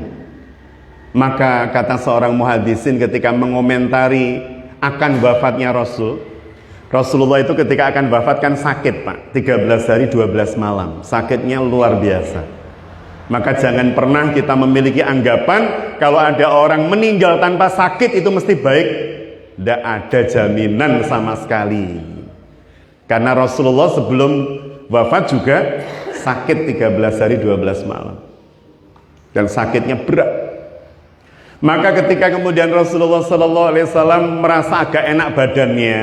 Maka kata seorang muhaddisin ketika mengomentari akan wafatnya Rasulullah itu ketika akan wafat kan sakit, Pak, 13 hari 12 malam, sakitnya luar biasa. Maka jangan pernah kita memiliki anggapan kalau ada orang meninggal tanpa sakit itu mesti baik. Tidak ada jaminan sama sekali, karena Rasulullah sebelum wafat juga sakit 13 hari 12 malam dan sakitnya berat. Maka ketika kemudian Rasulullah SAW merasa agak enak badannya,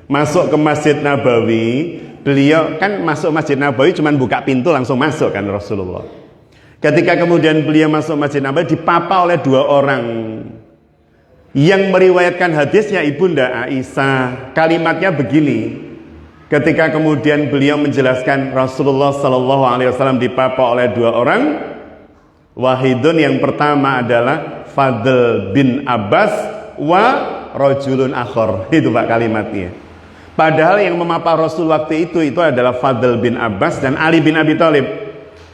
masuk ke Masjid Nabawi, beliau kan masuk Masjid Nabawi cuman buka pintu langsung masuk kan Rasulullah. Ketika kemudian beliau masuk Masjid Nabawi, dipapa oleh 2 orang yang meriwayatkan hadisnya Ibunda Aisyah. Kalimatnya begini, ketika kemudian beliau menjelaskan Rasulullah Sallallahu Alaihi Wasallam dipapa oleh dua orang, wahidun yang pertama adalah Fadl bin Abbas wa rajulun akhar. Itu Pak kalimatnya. Padahal yang memapa Rasul waktu itu adalah Fadl bin Abbas dan Ali bin Abi Thalib.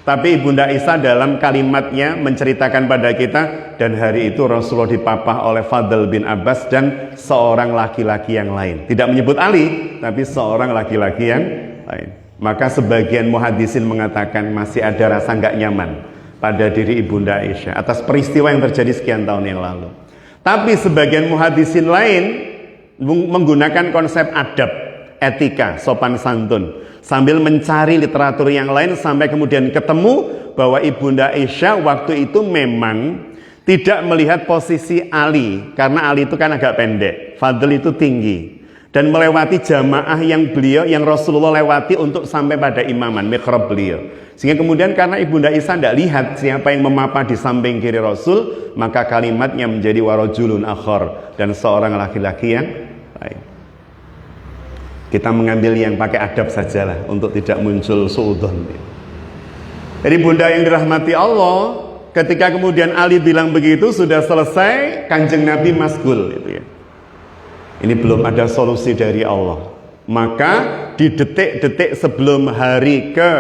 Tapi Ibunda Aisyah dalam kalimatnya menceritakan pada kita, dan hari itu Rasulullah dipapah oleh Fadl bin Abbas dan seorang laki-laki yang lain. Tidak menyebut Ali, tapi seorang laki-laki yang lain. Maka sebagian muhadisin mengatakan masih ada rasa nggak nyaman pada diri Ibunda Aisyah atas peristiwa yang terjadi sekian tahun yang lalu. Tapi sebagian muhadisin lain menggunakan konsep adab, etika, sopan santun, sambil mencari literatur yang lain sampai kemudian ketemu bahwa Ibunda Aisyah waktu itu memang tidak melihat posisi Ali, karena Ali itu kan agak pendek, Fadl itu tinggi, dan melewati jamaah yang Rasulullah lewati untuk sampai pada imaman mihrab beliau. Sehingga kemudian karena Ibunda Aisyah tidak lihat siapa yang memapa di samping kiri Rasul, maka kalimatnya menjadi warajulun akhar, dan seorang laki-laki yang lain. Kita mengambil yang pakai adab sajalah untuk tidak muncul suudzon. Jadi bunda yang dirahmati Allah, ketika kemudian Ali bilang begitu, sudah selesai, Kanjeng Nabi masgul itu ya. Ini belum ada solusi dari Allah. Maka di detik-detik sebelum hari ke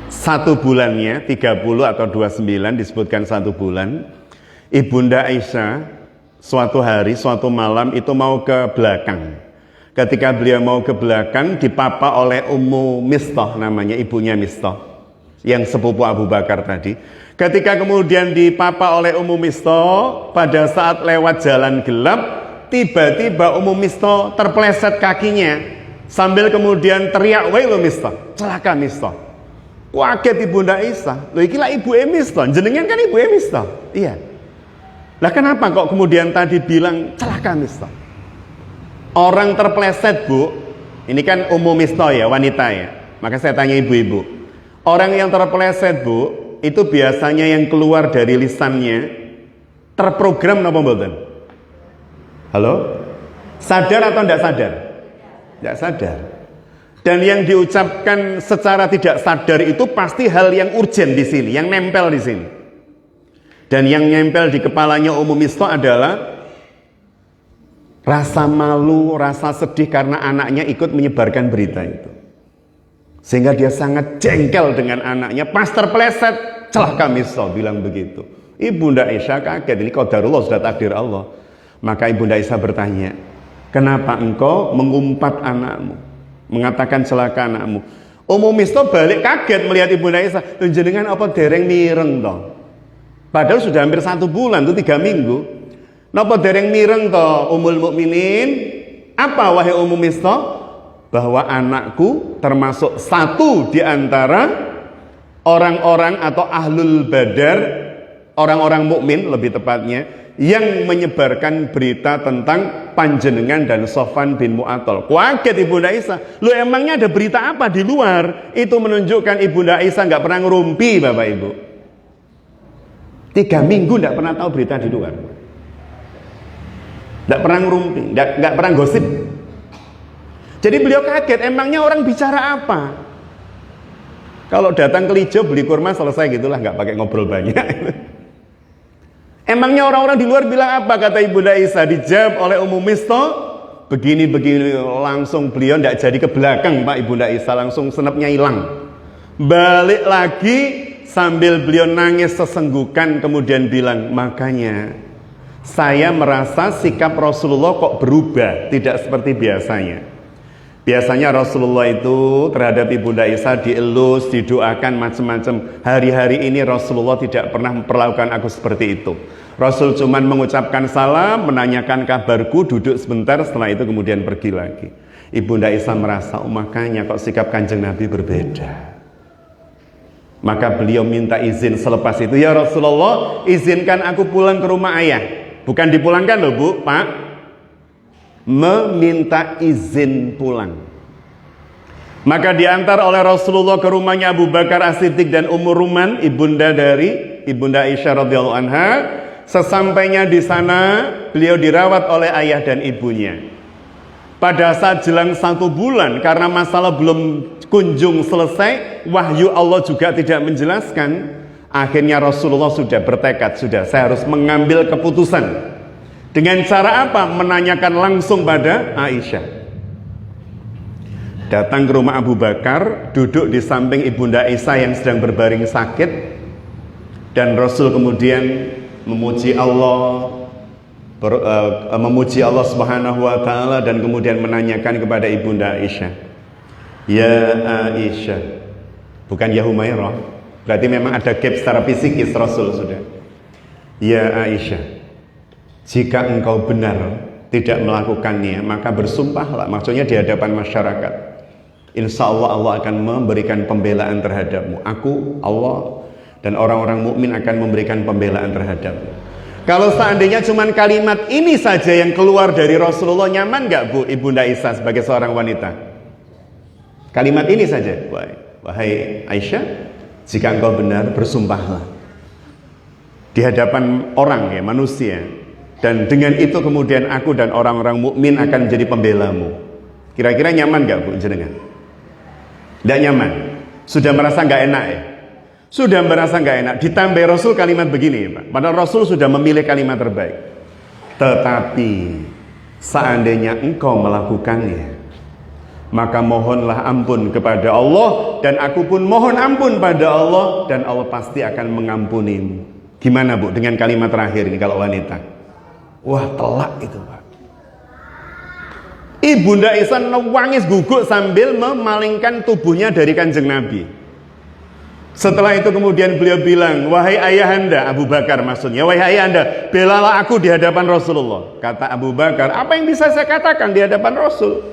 1 bulannya, 30 atau 29 disebutkan 1 bulan, Ibunda Aisyah suatu hari, suatu malam itu mau ke belakang. Ketika beliau mau ke belakang, dipapa oleh Ummu Mistah, namanya ibunya Mistah, yang sepupu Abu Bakar tadi. Ketika kemudian dipapa oleh Ummu Mistah, pada saat lewat jalan gelap, tiba-tiba Ummu Mistah terpeleset kakinya, sambil kemudian teriak, "Wailu Mistah, celaka Mistah." Kaget Ibunda Aisyah, "Loh iki lah ibu Mistah, jenengan kan ibu Mistah." Iya. Lah kenapa kok kemudian tadi bilang celaka Mistah? Orang terpeleset, Bu, ini kan Ummu Mistah ya, wanita ya. Maka saya tanya ibu-ibu, orang yang terpeleset, Bu, itu biasanya yang keluar dari lisannya terprogram apa mboten? Halo? Sadar atau tidak sadar? Tidak sadar. Dan yang diucapkan secara tidak sadar itu pasti hal yang urgent di sini, yang nempel di sini. Dan yang nempel di kepalanya Ummu Mistah adalah rasa malu, rasa sedih karena anaknya ikut menyebarkan berita itu. Sehingga dia sangat jengkel dengan anaknya. Pas terpeleset, celaka Mistah, bilang begitu. Ibunda Aisyah kaget, ini qadarullah, sudah takdir Allah. Maka Ibunda Aisyah bertanya, "Kenapa engkau mengumpat anakmu, mengatakan celaka anakmu?" Ummu Mistah balik kaget melihat Ibunda Aisyah. "Jenengan apa dereng mireng toh? Padahal sudah hampir 1 bulan, itu 3 minggu. Napa dereng mireng toh Ummul Mukminin? Apa wahai Ummu Mistah? Bahwa anakku termasuk satu di antara orang-orang atau ahlul badar, orang-orang mukmin lebih tepatnya, yang menyebarkan berita tentang panjenengan dan Sofwan bin Mu'attal." Kaget Ibunda Aisyah. "Lu emangnya ada berita apa di luar?" Itu menunjukkan Ibunda Aisyah nggak pernah ngerumpi, Bapak Ibu. 3 minggu nggak pernah tahu berita di luar. Nggak pernah ngerumpi, nggak pernah gosip. Jadi beliau kaget, emangnya orang bicara apa? Kalau datang ke Lijo beli kurma selesai gitulah, nggak pakai ngobrol banyak. Emangnya orang-orang di luar bilang apa? Kata Ibunda Aisyah, dijawab oleh Ummu Mistah, begini-begini. Langsung beliau nggak jadi ke belakang, Pak. Ibunda Aisyah langsung senepnya hilang. Balik lagi sambil beliau nangis sesenggukan, kemudian bilang, "Makanya saya merasa sikap Rasulullah kok berubah, tidak seperti biasanya. Biasanya Rasulullah itu terhadap Ibunda Aisyah dielus, didoakan macam-macam. Hari-hari ini Rasulullah tidak pernah memperlakukan aku seperti itu. Rasul cuman mengucapkan salam, menanyakan kabarku, duduk sebentar, setelah itu kemudian pergi lagi." Ibunda Aisyah merasa, makanya kok sikap Kanjeng Nabi berbeda. Maka beliau minta izin selepas itu, "Ya Rasulullah, izinkan aku pulang ke rumah ayah." Bukan dipulangkan loh, Bu, Pak. Meminta izin pulang. Maka diantar oleh Rasulullah ke rumahnya Abu Bakar As-Siddiq dan Ummu Ruman, ibunda dari Ibunda Aisyah radhiyallahu anha. Sesampainya di sana, beliau dirawat oleh ayah dan ibunya. Pada saat jelang 1 bulan, karena masalah belum kunjung selesai, wahyu Allah juga tidak menjelaskan. Akhirnya Rasulullah sudah bertekad, saya harus mengambil keputusan. Dengan cara apa? Menanyakan langsung pada Aisyah. Datang ke rumah Abu Bakar, duduk di samping Ibunda Aisyah yang sedang berbaring sakit, dan Rasul kemudian memuji Allah, Subhanahu wa ta'ala, dan kemudian menanyakan kepada Ibunda Aisyah, ya Aisyah, bukan ya Humairah, berarti memang ada gap secara fisikis. Rasul sudah, ya Aisyah, jika engkau benar tidak melakukannya, maka bersumpahlah, maksudnya di hadapan masyarakat, insya Allah Allah akan memberikan pembelaan terhadapmu. Aku, Allah, dan orang-orang mukmin akan memberikan pembelaan terhadapmu. Kalau seandainya cuma kalimat ini saja yang keluar dari Rasulullah, nyaman gak Bu Ibunda Aisyah sebagai seorang wanita? Kalimat ini saja, wahai Aisyah, jika engkau benar bersumpahlah di hadapan orang, ya, manusia, dan dengan itu kemudian aku dan orang-orang mukmin akan menjadi pembelamu. Kira-kira nyaman gak Bu jenengan? Tidak nyaman, sudah merasa gak enak ya? Sudah merasa gak enak, ditambah Rasul kalimat begini Pak. Padahal Rasul sudah memilih kalimat terbaik. Tetapi seandainya engkau melakukannya, maka mohonlah ampun kepada Allah, dan aku pun mohon ampun pada Allah, dan Allah pasti akan mengampunimu. Gimana Bu dengan kalimat terakhir ini kalau wanita? Wah, telak itu Pak. Ibunda Aisyah nangis guguk sambil memalingkan tubuhnya dari kanjeng Nabi. Setelah itu kemudian beliau bilang, wahai ayahanda, Abu Bakar maksudnya, wahai ayahanda, belalah aku di hadapan Rasulullah. Kata Abu Bakar, apa yang bisa saya katakan di hadapan Rasul?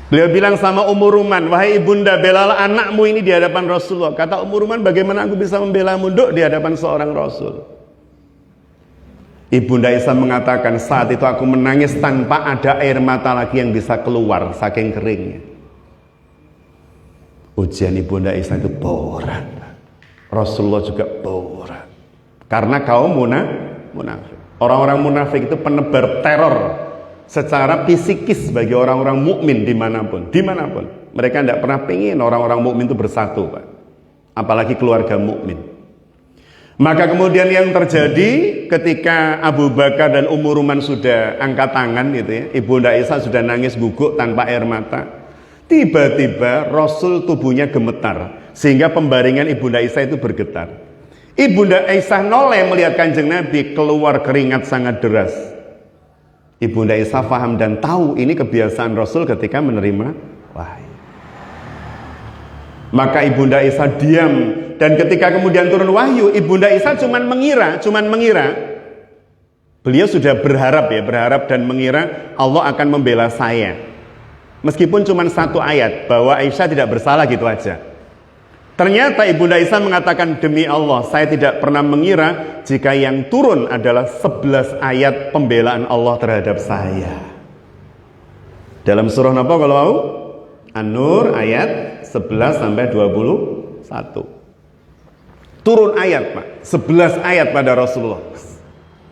Beliau bilang sama Ummu Ruman, wahai ibunda, belalah anakmu ini di hadapan Rasulullah. Kata Ummu Ruman, bagaimana aku bisa membelamu Duk di hadapan seorang Rasul? Ibunda Aisyah mengatakan, saat itu aku menangis tanpa ada air mata lagi yang bisa keluar, saking keringnya. Ujian Ibunda Aisyah itu berat, Rasulullah juga berat, karena kaum munafik. Orang-orang munafik itu penebar teror secara fisikis bagi orang-orang mukmin dimanapun. Mereka tidak pernah pengen orang-orang mukmin itu bersatu Pak, apalagi keluarga mukmin. Maka kemudian yang terjadi ketika Abu Bakar dan Ummu Ruman sudah angkat tangan gitu ya, Ibunda Aisyah sudah nangis guguk tanpa air mata. Tiba-tiba Rasul tubuhnya gemetar, sehingga pembaringan Ibunda Aisyah itu bergetar. Ibunda Aisyah noleh melihat kanjeng Nabi, keluar keringat sangat deras. Ibunda Aisyah paham dan tahu ini kebiasaan Rasul ketika menerima wahyu. Maka Ibunda Aisyah diam, dan ketika kemudian turun wahyu, Ibunda Aisyah cuman mengira. Beliau sudah berharap dan mengira Allah akan membela saya. Meskipun cuma 1 ayat bahwa Aisyah tidak bersalah gitu aja. Ternyata Ibunda Aisyah mengatakan, demi Allah saya tidak pernah mengira jika yang turun adalah 11 ayat pembelaan Allah terhadap saya. Dalam surah apa kalau mau? An-Nur ayat 11 sampai 21. Turun ayat Pak, 11 ayat pada Rasulullah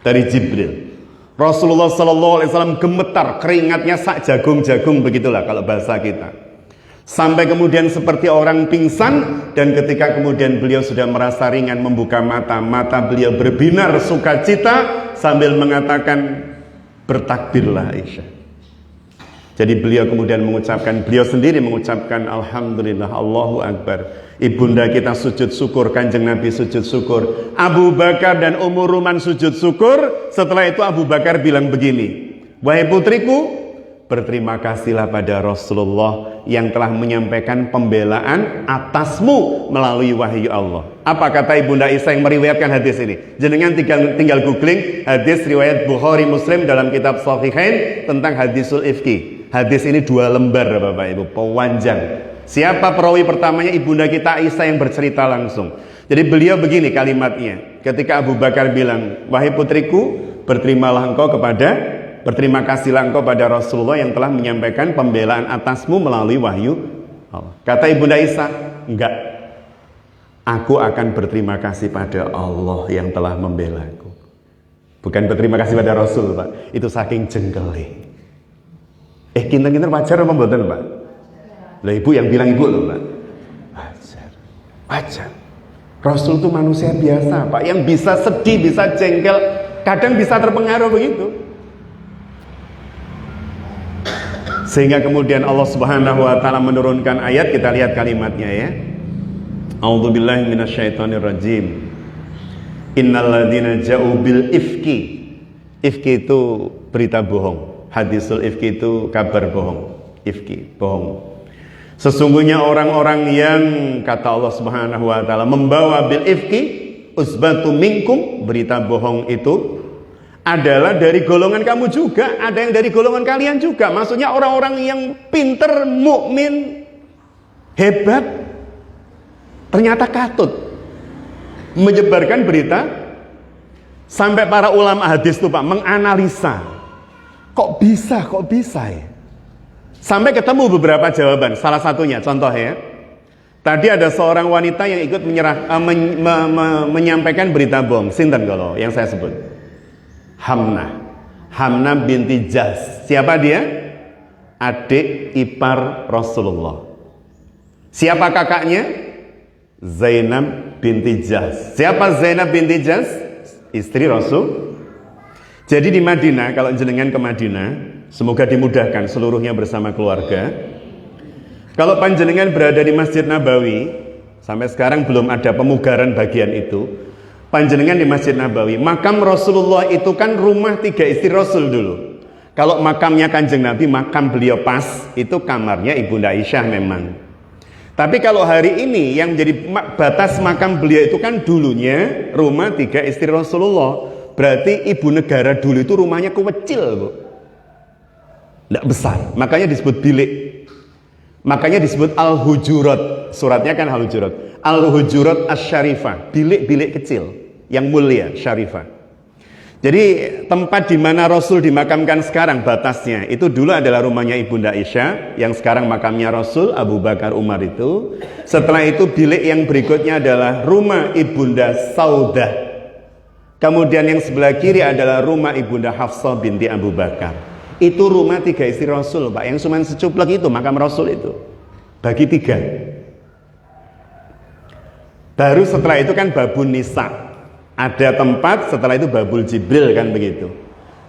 dari Jibril. Rasulullah SAW gemetar, keringatnya sak jagung-jagung, begitulah kalau bahasa kita. Sampai kemudian seperti orang pingsan, dan ketika kemudian beliau sudah merasa ringan membuka mata beliau berbinar sukacita sambil mengatakan, bertakbirlah Aisyah. Jadi beliau sendiri mengucapkan Alhamdulillah, Allahu Akbar. Ibunda kita sujud syukur, kanjeng Nabi sujud syukur, Abu Bakar dan Ummu Ruman sujud syukur. Setelah itu Abu Bakar bilang begini, wahai putriku, berterima kasihlah pada Rasulullah yang telah menyampaikan pembelaan atasmu melalui wahyu Allah. Apa kata Ibunda Aisyah yang meriwayatkan hadis ini? Jenengan tinggal googling hadis riwayat Bukhari Muslim dalam kitab Sahihain tentang hadisul ifki. Hadis ini 2 lembar Bapak Ibu, panjang. Siapa perawi pertamanya? Ibunda kita Aisyah yang bercerita langsung. Jadi beliau begini kalimatnya ketika Abu Bakar bilang, wahai putriku, berterima kasihlah engkau pada Rasulullah yang telah menyampaikan pembelaan atasmu melalui wahyu Allah. Kata Ibunda Aisyah, enggak, aku akan berterima kasih pada Allah yang telah membelaku. Bukan berterima kasih pada Rasul Pak, itu saking jengkelnya. Kinten-kinten wajar apa mboten, Pak? Lah ibu yang bilang ibu loh, Pak. Wajar. Wajar. Rasul itu manusia biasa, Pak, yang bisa sedih, bisa jengkel, kadang bisa terpengaruh begitu. Sehingga kemudian Allah Subhanahu wa taala menurunkan ayat, kita lihat kalimatnya ya. A'udzubillahi minasyaitonirrajim. Innalladzina ja'u bil ifki. Ifki itu berita bohong. Hadisul ifki itu kabar bohong. Ifki, bohong. Sesungguhnya orang-orang yang kata Allah Subhanahu wa taala membawa bil ifki usbatu minkum, berita bohong itu adalah dari golongan kamu juga, ada yang dari golongan kalian juga. Maksudnya orang-orang yang pinter, mukmin, hebat, ternyata katut menyebarkan berita. Sampai para ulama hadis itu, Pak, menganalisa kok bisa ya. Sampai ketemu beberapa jawaban. Salah satunya, contoh ya, tadi ada seorang wanita yang ikut menyampaikan berita bohong. Sinten kalau yang saya sebut? Hamnah binti Jahsh. Siapa dia? Adik ipar Rasulullah. Siapa kakaknya? Zainab binti Jahsh. Siapa Zainab binti Jahsh? Istri Rasul. Jadi di Madinah, kalau jenengan ke Madinah, semoga dimudahkan seluruhnya bersama keluarga. Kalau panjenengan berada di Masjid Nabawi, sampai sekarang belum ada pemugaran bagian itu. Panjenengan di Masjid Nabawi, makam Rasulullah itu kan rumah 3 istri Rasul dulu. Kalau makamnya Kanjeng Nabi, makam beliau pas, itu kamarnya Ibunda Aisyah memang. Tapi kalau hari ini yang menjadi batas makam beliau itu kan dulunya rumah 3 istri Rasulullah. Berarti ibu negara dulu itu rumahnya kecil, Bu. Tidak besar, makanya disebut bilik. Makanya disebut Al-Hujurat. Suratnya kan Al-Hujurat. Al-Hujurat Asy-Syarifah, bilik-bilik kecil yang mulia, syarifah. Jadi tempat di mana Rasul dimakamkan sekarang batasnya itu dulu adalah rumahnya Ibunda Aisyah, yang sekarang makamnya Rasul, Abu Bakar, Umar itu. Setelah itu bilik yang berikutnya adalah rumah Ibunda Saudah. Kemudian yang sebelah kiri adalah rumah Ibunda Hafsah binti Abu Bakar. Itu rumah 3 istri Rasul, Pak, yang cuma secuplek itu makam Rasul itu. Bagi 3. Baru setelah itu kan Babun Nisa. Ada tempat, setelah itu Babul Jibril kan begitu.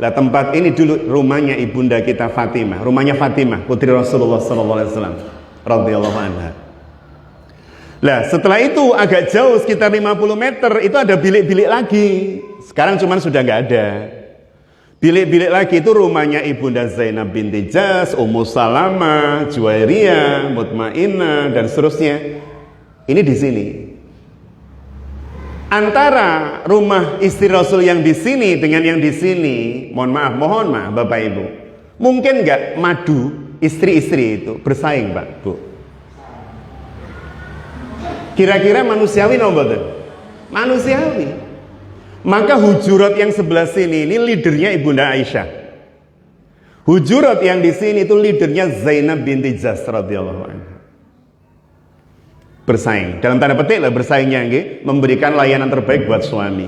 Nah, tempat ini dulu rumahnya ibunda kita Fatimah, rumahnya Fatimah, putri Rasulullah SAW radhiyallahu anha. Nah, setelah itu agak jauh sekitar 50 meter itu ada bilik-bilik lagi. Sekarang cuman sudah nggak ada. Bilik-bilik lagi itu rumahnya Ibunda Zainab binti Jahsh, Ummu Salamah, Juwairiyah, Mutmainnah dan seterusnya. Ini di sini. Antara rumah istri Rasul yang di sini dengan yang di sini, mohon maaf Bapak Ibu, mungkin nggak madu istri-istri itu bersaing, Pak, Bu? Kira-kira manusiawi nomor manusiawi. Maka Hujurat yang sebelah sini ini leadernya Ibunda Aisyah. Hujurat yang di sini itu leadernya Zainab binti Jahsh radhiyallahu anha. Bersaing, dalam tanda petik lah bersaingnya, memberikan layanan terbaik buat suami.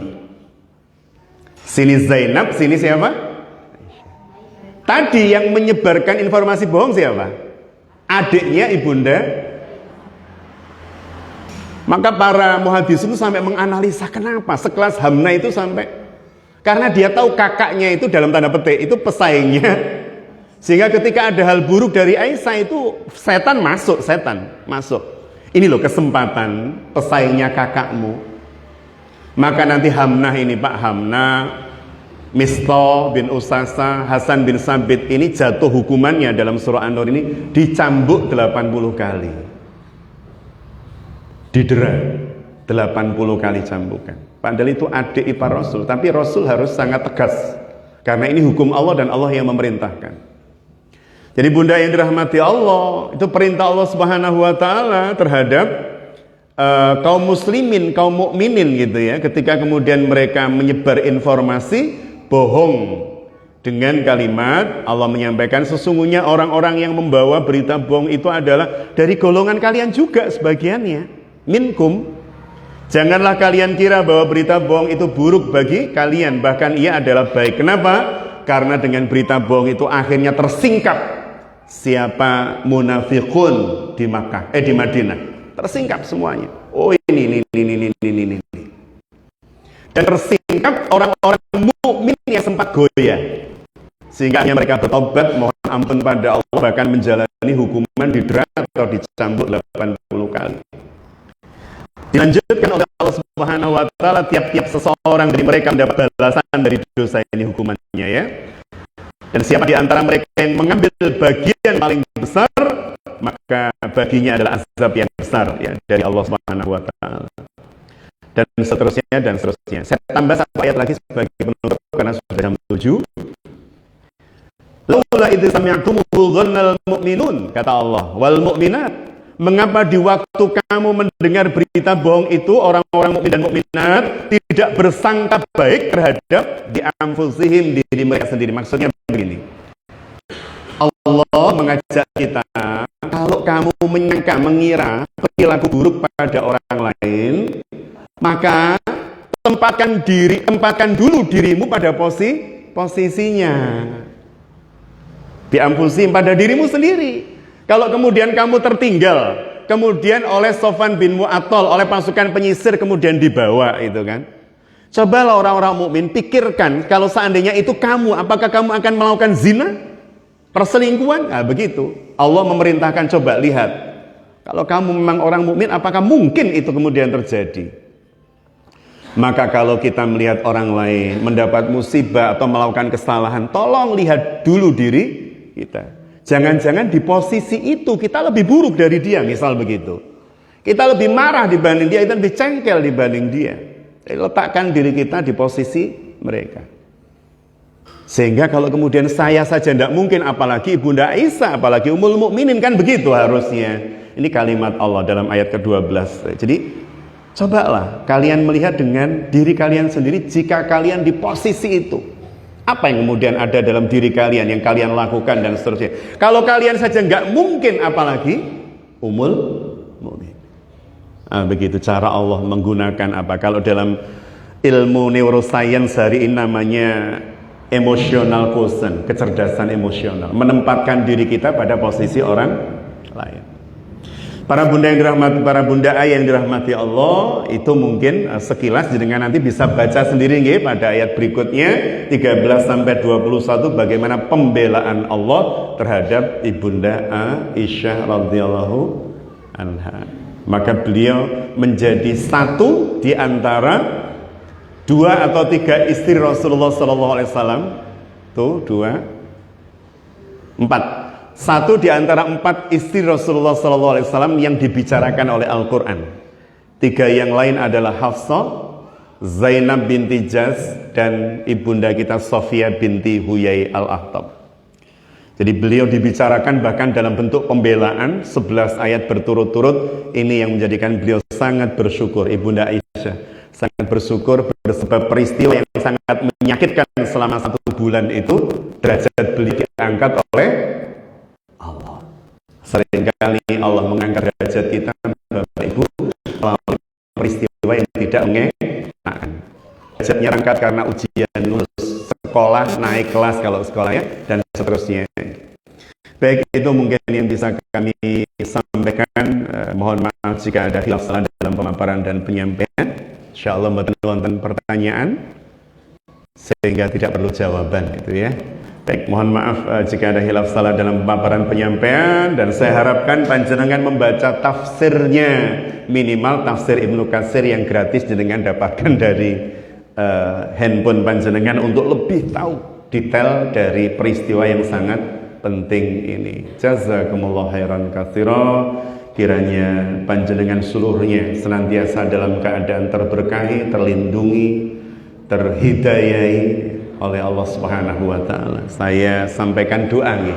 Sini Zainab, sini siapa? Tadi yang menyebarkan informasi bohong siapa? Adiknya Ibunda. Maka para muhadis itu sampai menganalisa kenapa sekelas Hamnah itu sampai, karena dia tahu kakaknya itu dalam tanda petik itu pesaingnya, sehingga ketika ada hal buruk dari Aisyah itu setan masuk. Ini loh kesempatan pesaingnya kakakmu. Maka nanti Hamnah ini, Pak, Hamnah, Mistah bin Usasa, Hasan bin Sabit ini jatuh hukumannya dalam surah An-Nur ini dicambuk 80 kali. Didera 80 kali cambukan. Padahal itu adik ipar Rasul, tapi Rasul harus sangat tegas karena ini hukum Allah dan Allah yang memerintahkan. Jadi bunda yang dirahmati Allah, itu perintah Allah Subhanahu wa taala terhadap kaum muslimin, kaum mukminin gitu ya. Ketika kemudian mereka menyebar informasi bohong dengan kalimat Allah menyampaikan sesungguhnya orang-orang yang membawa berita bohong itu adalah dari golongan kalian juga sebagiannya. Minkum. Janganlah kalian kira bahwa berita bohong itu buruk bagi kalian, bahkan ia adalah baik. Kenapa? Karena dengan berita bohong itu akhirnya tersingkap siapa munafikun di Makkah, di Madinah, tersingkap semuanya. Oh ini. Dan tersingkap orang-orang mukmin yang sempat goyah, sehingga mereka bertobat mohon ampun pada Allah, bahkan menjalani hukuman didera atau dicambuk 80 kali. Dilanjutkan oleh Allah Subhanahu wa taala, tiap-tiap seseorang dari mereka mendapat balasan dari dosa ini, hukumannya ya. Dan siapa di antara mereka yang mengambil bagian paling besar, maka baginya adalah azab yang besar ya dari Allah Subhanahu wa taala. Dan seterusnya dan seterusnya. Saya tambah satu ayat lagi sebagai penutup karena sudah jam 7. Laula idz sami'tumuhu dhannal mu'minun, kata Allah, wal mu'minat. Mengapa di waktu kamu mendengar berita bohong itu orang-orang mukmin dan mukminat tidak bersangka baik terhadap di anfusihim, diri mereka sendiri? Maksudnya begini. Allah mengajak kita, kalau kamu menyangka, mengira perilaku buruk pada orang lain, maka tempatkan dulu dirimu pada posisinya. Bi anfusihim, pada dirimu sendiri. Kalau kemudian kamu tertinggal, kemudian oleh Sofwan bin Mu'attal, oleh pasukan penyisir kemudian dibawa itu kan. Cobalah orang-orang mukmin pikirkan, kalau seandainya itu kamu, apakah kamu akan melakukan zina? Perselingkuhan? Nah, begitu. Allah memerintahkan, coba lihat. Kalau kamu memang orang mukmin, apakah mungkin itu kemudian terjadi? Maka kalau kita melihat orang lain mendapat musibah atau melakukan kesalahan, tolong lihat dulu diri kita. Jangan-jangan di posisi itu kita lebih buruk dari dia, misal begitu. Kita lebih marah dibanding dia, kita lebih cengkel dibanding dia. Jadi letakkan diri kita di posisi mereka. Sehingga kalau kemudian saya saja tidak mungkin, apalagi Ibunda Aisyah, apalagi Ummul Mukminin, kan begitu harusnya. Ini kalimat Allah dalam ayat ke-12. Jadi cobalah kalian melihat dengan diri kalian sendiri, jika kalian di posisi itu. Apa yang kemudian ada dalam diri kalian yang kalian lakukan dan seterusnya. Kalau kalian saja nggak mungkin, apalagi Ummul Mukminin. Begitu cara Allah menggunakan apa? Kalau dalam ilmu neuroscience hari ini namanya emotional quotient, kecerdasan emosional, menempatkan diri kita pada posisi orang lain. Para bunda yang dirahmati, para bunda ayah yang dirahmati Allah, itu mungkin sekilas jenengan nanti bisa baca sendiri nggih pada ayat berikutnya 13 sampai 21 bagaimana pembelaan Allah terhadap Ibunda Aisyah radhiyallahu anha. Maka beliau menjadi satu di antara 2 atau 3 istri Rasulullah sallallahu alaihi wasallam. Tuh 2 4. Satu di antara 4 istri Rasulullah SAW yang dibicarakan oleh Al-Quran. 3 yang lain adalah Hafsah, Zainab binti Jaz, dan ibunda kita Sofia binti Huyai Al-Akhtab. Jadi beliau dibicarakan bahkan dalam bentuk pembelaan 11 ayat berturut-turut. Ini yang menjadikan beliau sangat bersyukur. Ibunda Aisyah sangat bersyukur bersebab peristiwa yang sangat menyakitkan selama 1 bulan itu, derajat beliau diangkat oleh Allah. Seringkali Allah mengangkat derajat kita, Bapak Ibu, melalui peristiwa yang tidak mengenakan. Derajatnya angkat karena ujian lulus sekolah, naik kelas kalau sekolah ya, dan seterusnya. Baik, itu mungkin yang bisa kami sampaikan. Mohon maaf jika ada khilaf salah dalam pemaparan dan penyampaian. Insyaallah mboten wonten pertanyaan sehingga tidak perlu jawaban itu ya. Baik, mohon maaf jika ada hilaf salah dalam pemaparan penyampaian, dan saya harapkan panjenengan membaca tafsirnya, minimal tafsir Ibnu Katsir yang gratis jenengan dapatkan dari handphone panjenengan untuk lebih tahu detail dari peristiwa yang sangat penting ini. Jazakumullah khairan katsira. Kiranya panjenengan seluruhnya senantiasa dalam keadaan terberkahi, terlindungi, terhidayai oleh Allah Subhanahu wa taala. Saya sampaikan doa nggih.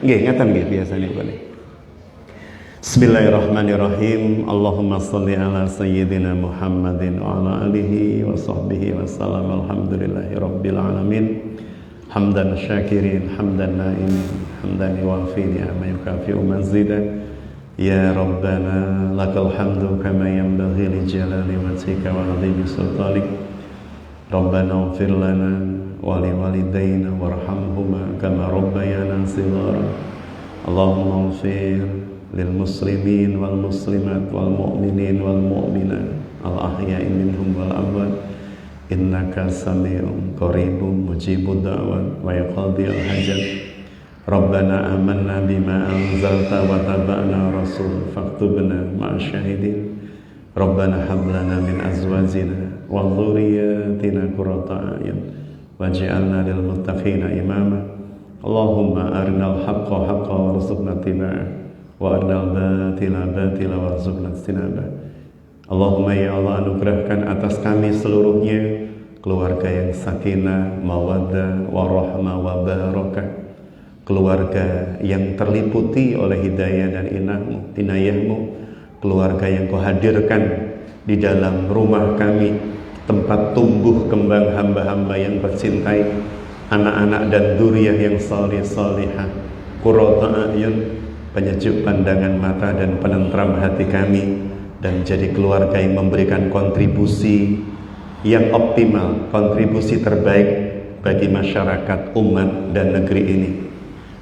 Nggih, ngaten nggih biasanya boleh. Bismillahirrahmanirrahim. Allahumma shalli ala sayyidina Muhammadin wa ala alihi wa sahbihi wa sallam. Alhamdulillahirabbil alamin. Hamdan syakirin, hamdan naimin, hamdan yuwafi ni'ama yukafi'u mazidah. Ya Rabbana lakal hamdu kama yanbaghi li jalali wajhika wa 'azimi sultanik. Rabbana ighfir lana wa li walidayna warhamhuma kama rabbayana shighara. Rabbana ighfir lana wa li walidayna warhamhuma kama rabbayana shighara. Rabbana ighfir lana wa li walidayna warhamhuma kama rabbayana shighara. Rabbana ighfir lana wa li walidayna warhamhuma kama rabbayana shighara. Rabbana ighfir lana wa li walidayna warhamhuma kama rabbayana shighara. Rabbana ighfir lana wa li walidayna warhamhuma kama rabbayana shighara. Allahumma ighfir lil muslimin wal muslimat wal mu'minin wal mu'minat al ahya'i minhum wal amwat innaka sami'un qaribun mujibud da'wat wa yaqdil hajat. Rabbana amanna bima anzalta wa taba'na rasul faktubna ma'asy syahidin. Rabbana hab lana min azwajina wa dhurriyyatina qurrata a'yun waj'alna lil muttaqina imama. Allahumma arinal haqqa haqqan warzuqna ittiba'ah wa arinal batila batila warzuqna ijtinabah. Allahumma ya Allah, anugerahkan atas kami seluruhnya keluarga yang sakinah, mawaddah, warahmah, wabarakah, keluarga yang terliputi oleh hidayah dan inayahmu, keluarga yang kau hadirkan di dalam rumah kami, tempat tumbuh kembang hamba-hamba yang kau cintai, anak-anak dan dzurriyyah yang salih-salihah, qurrata a'yun, penyejuk pandangan mata dan penentram hati kami, dan jadi keluarga yang memberikan kontribusi yang optimal, kontribusi terbaik bagi masyarakat, umat dan negeri ini.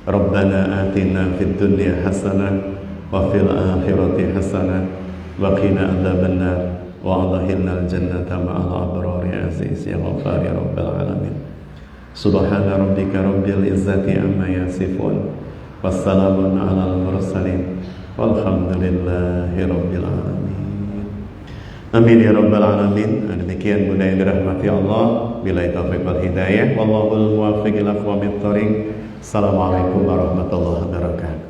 Rabbana atina fid dunya hasanah wa fil akhirati hasanah wa qina adzabannar wa adkhilnal jannata ma'al abrari aziz ya ghafar ya rabbal alamin. Subhana rabbika rabbil izzati amma yasifun wassalamun alal mursalin walhamdulillahi rabbil alamin. Amin ya rabbal alamin. Demikian bunda yang dirahmati Allah, billahi taufiq wal hidayah, wallahul muwaffiq ila aqwamit thoriq. Assalamualaikum warahmatullahi wabarakatuh.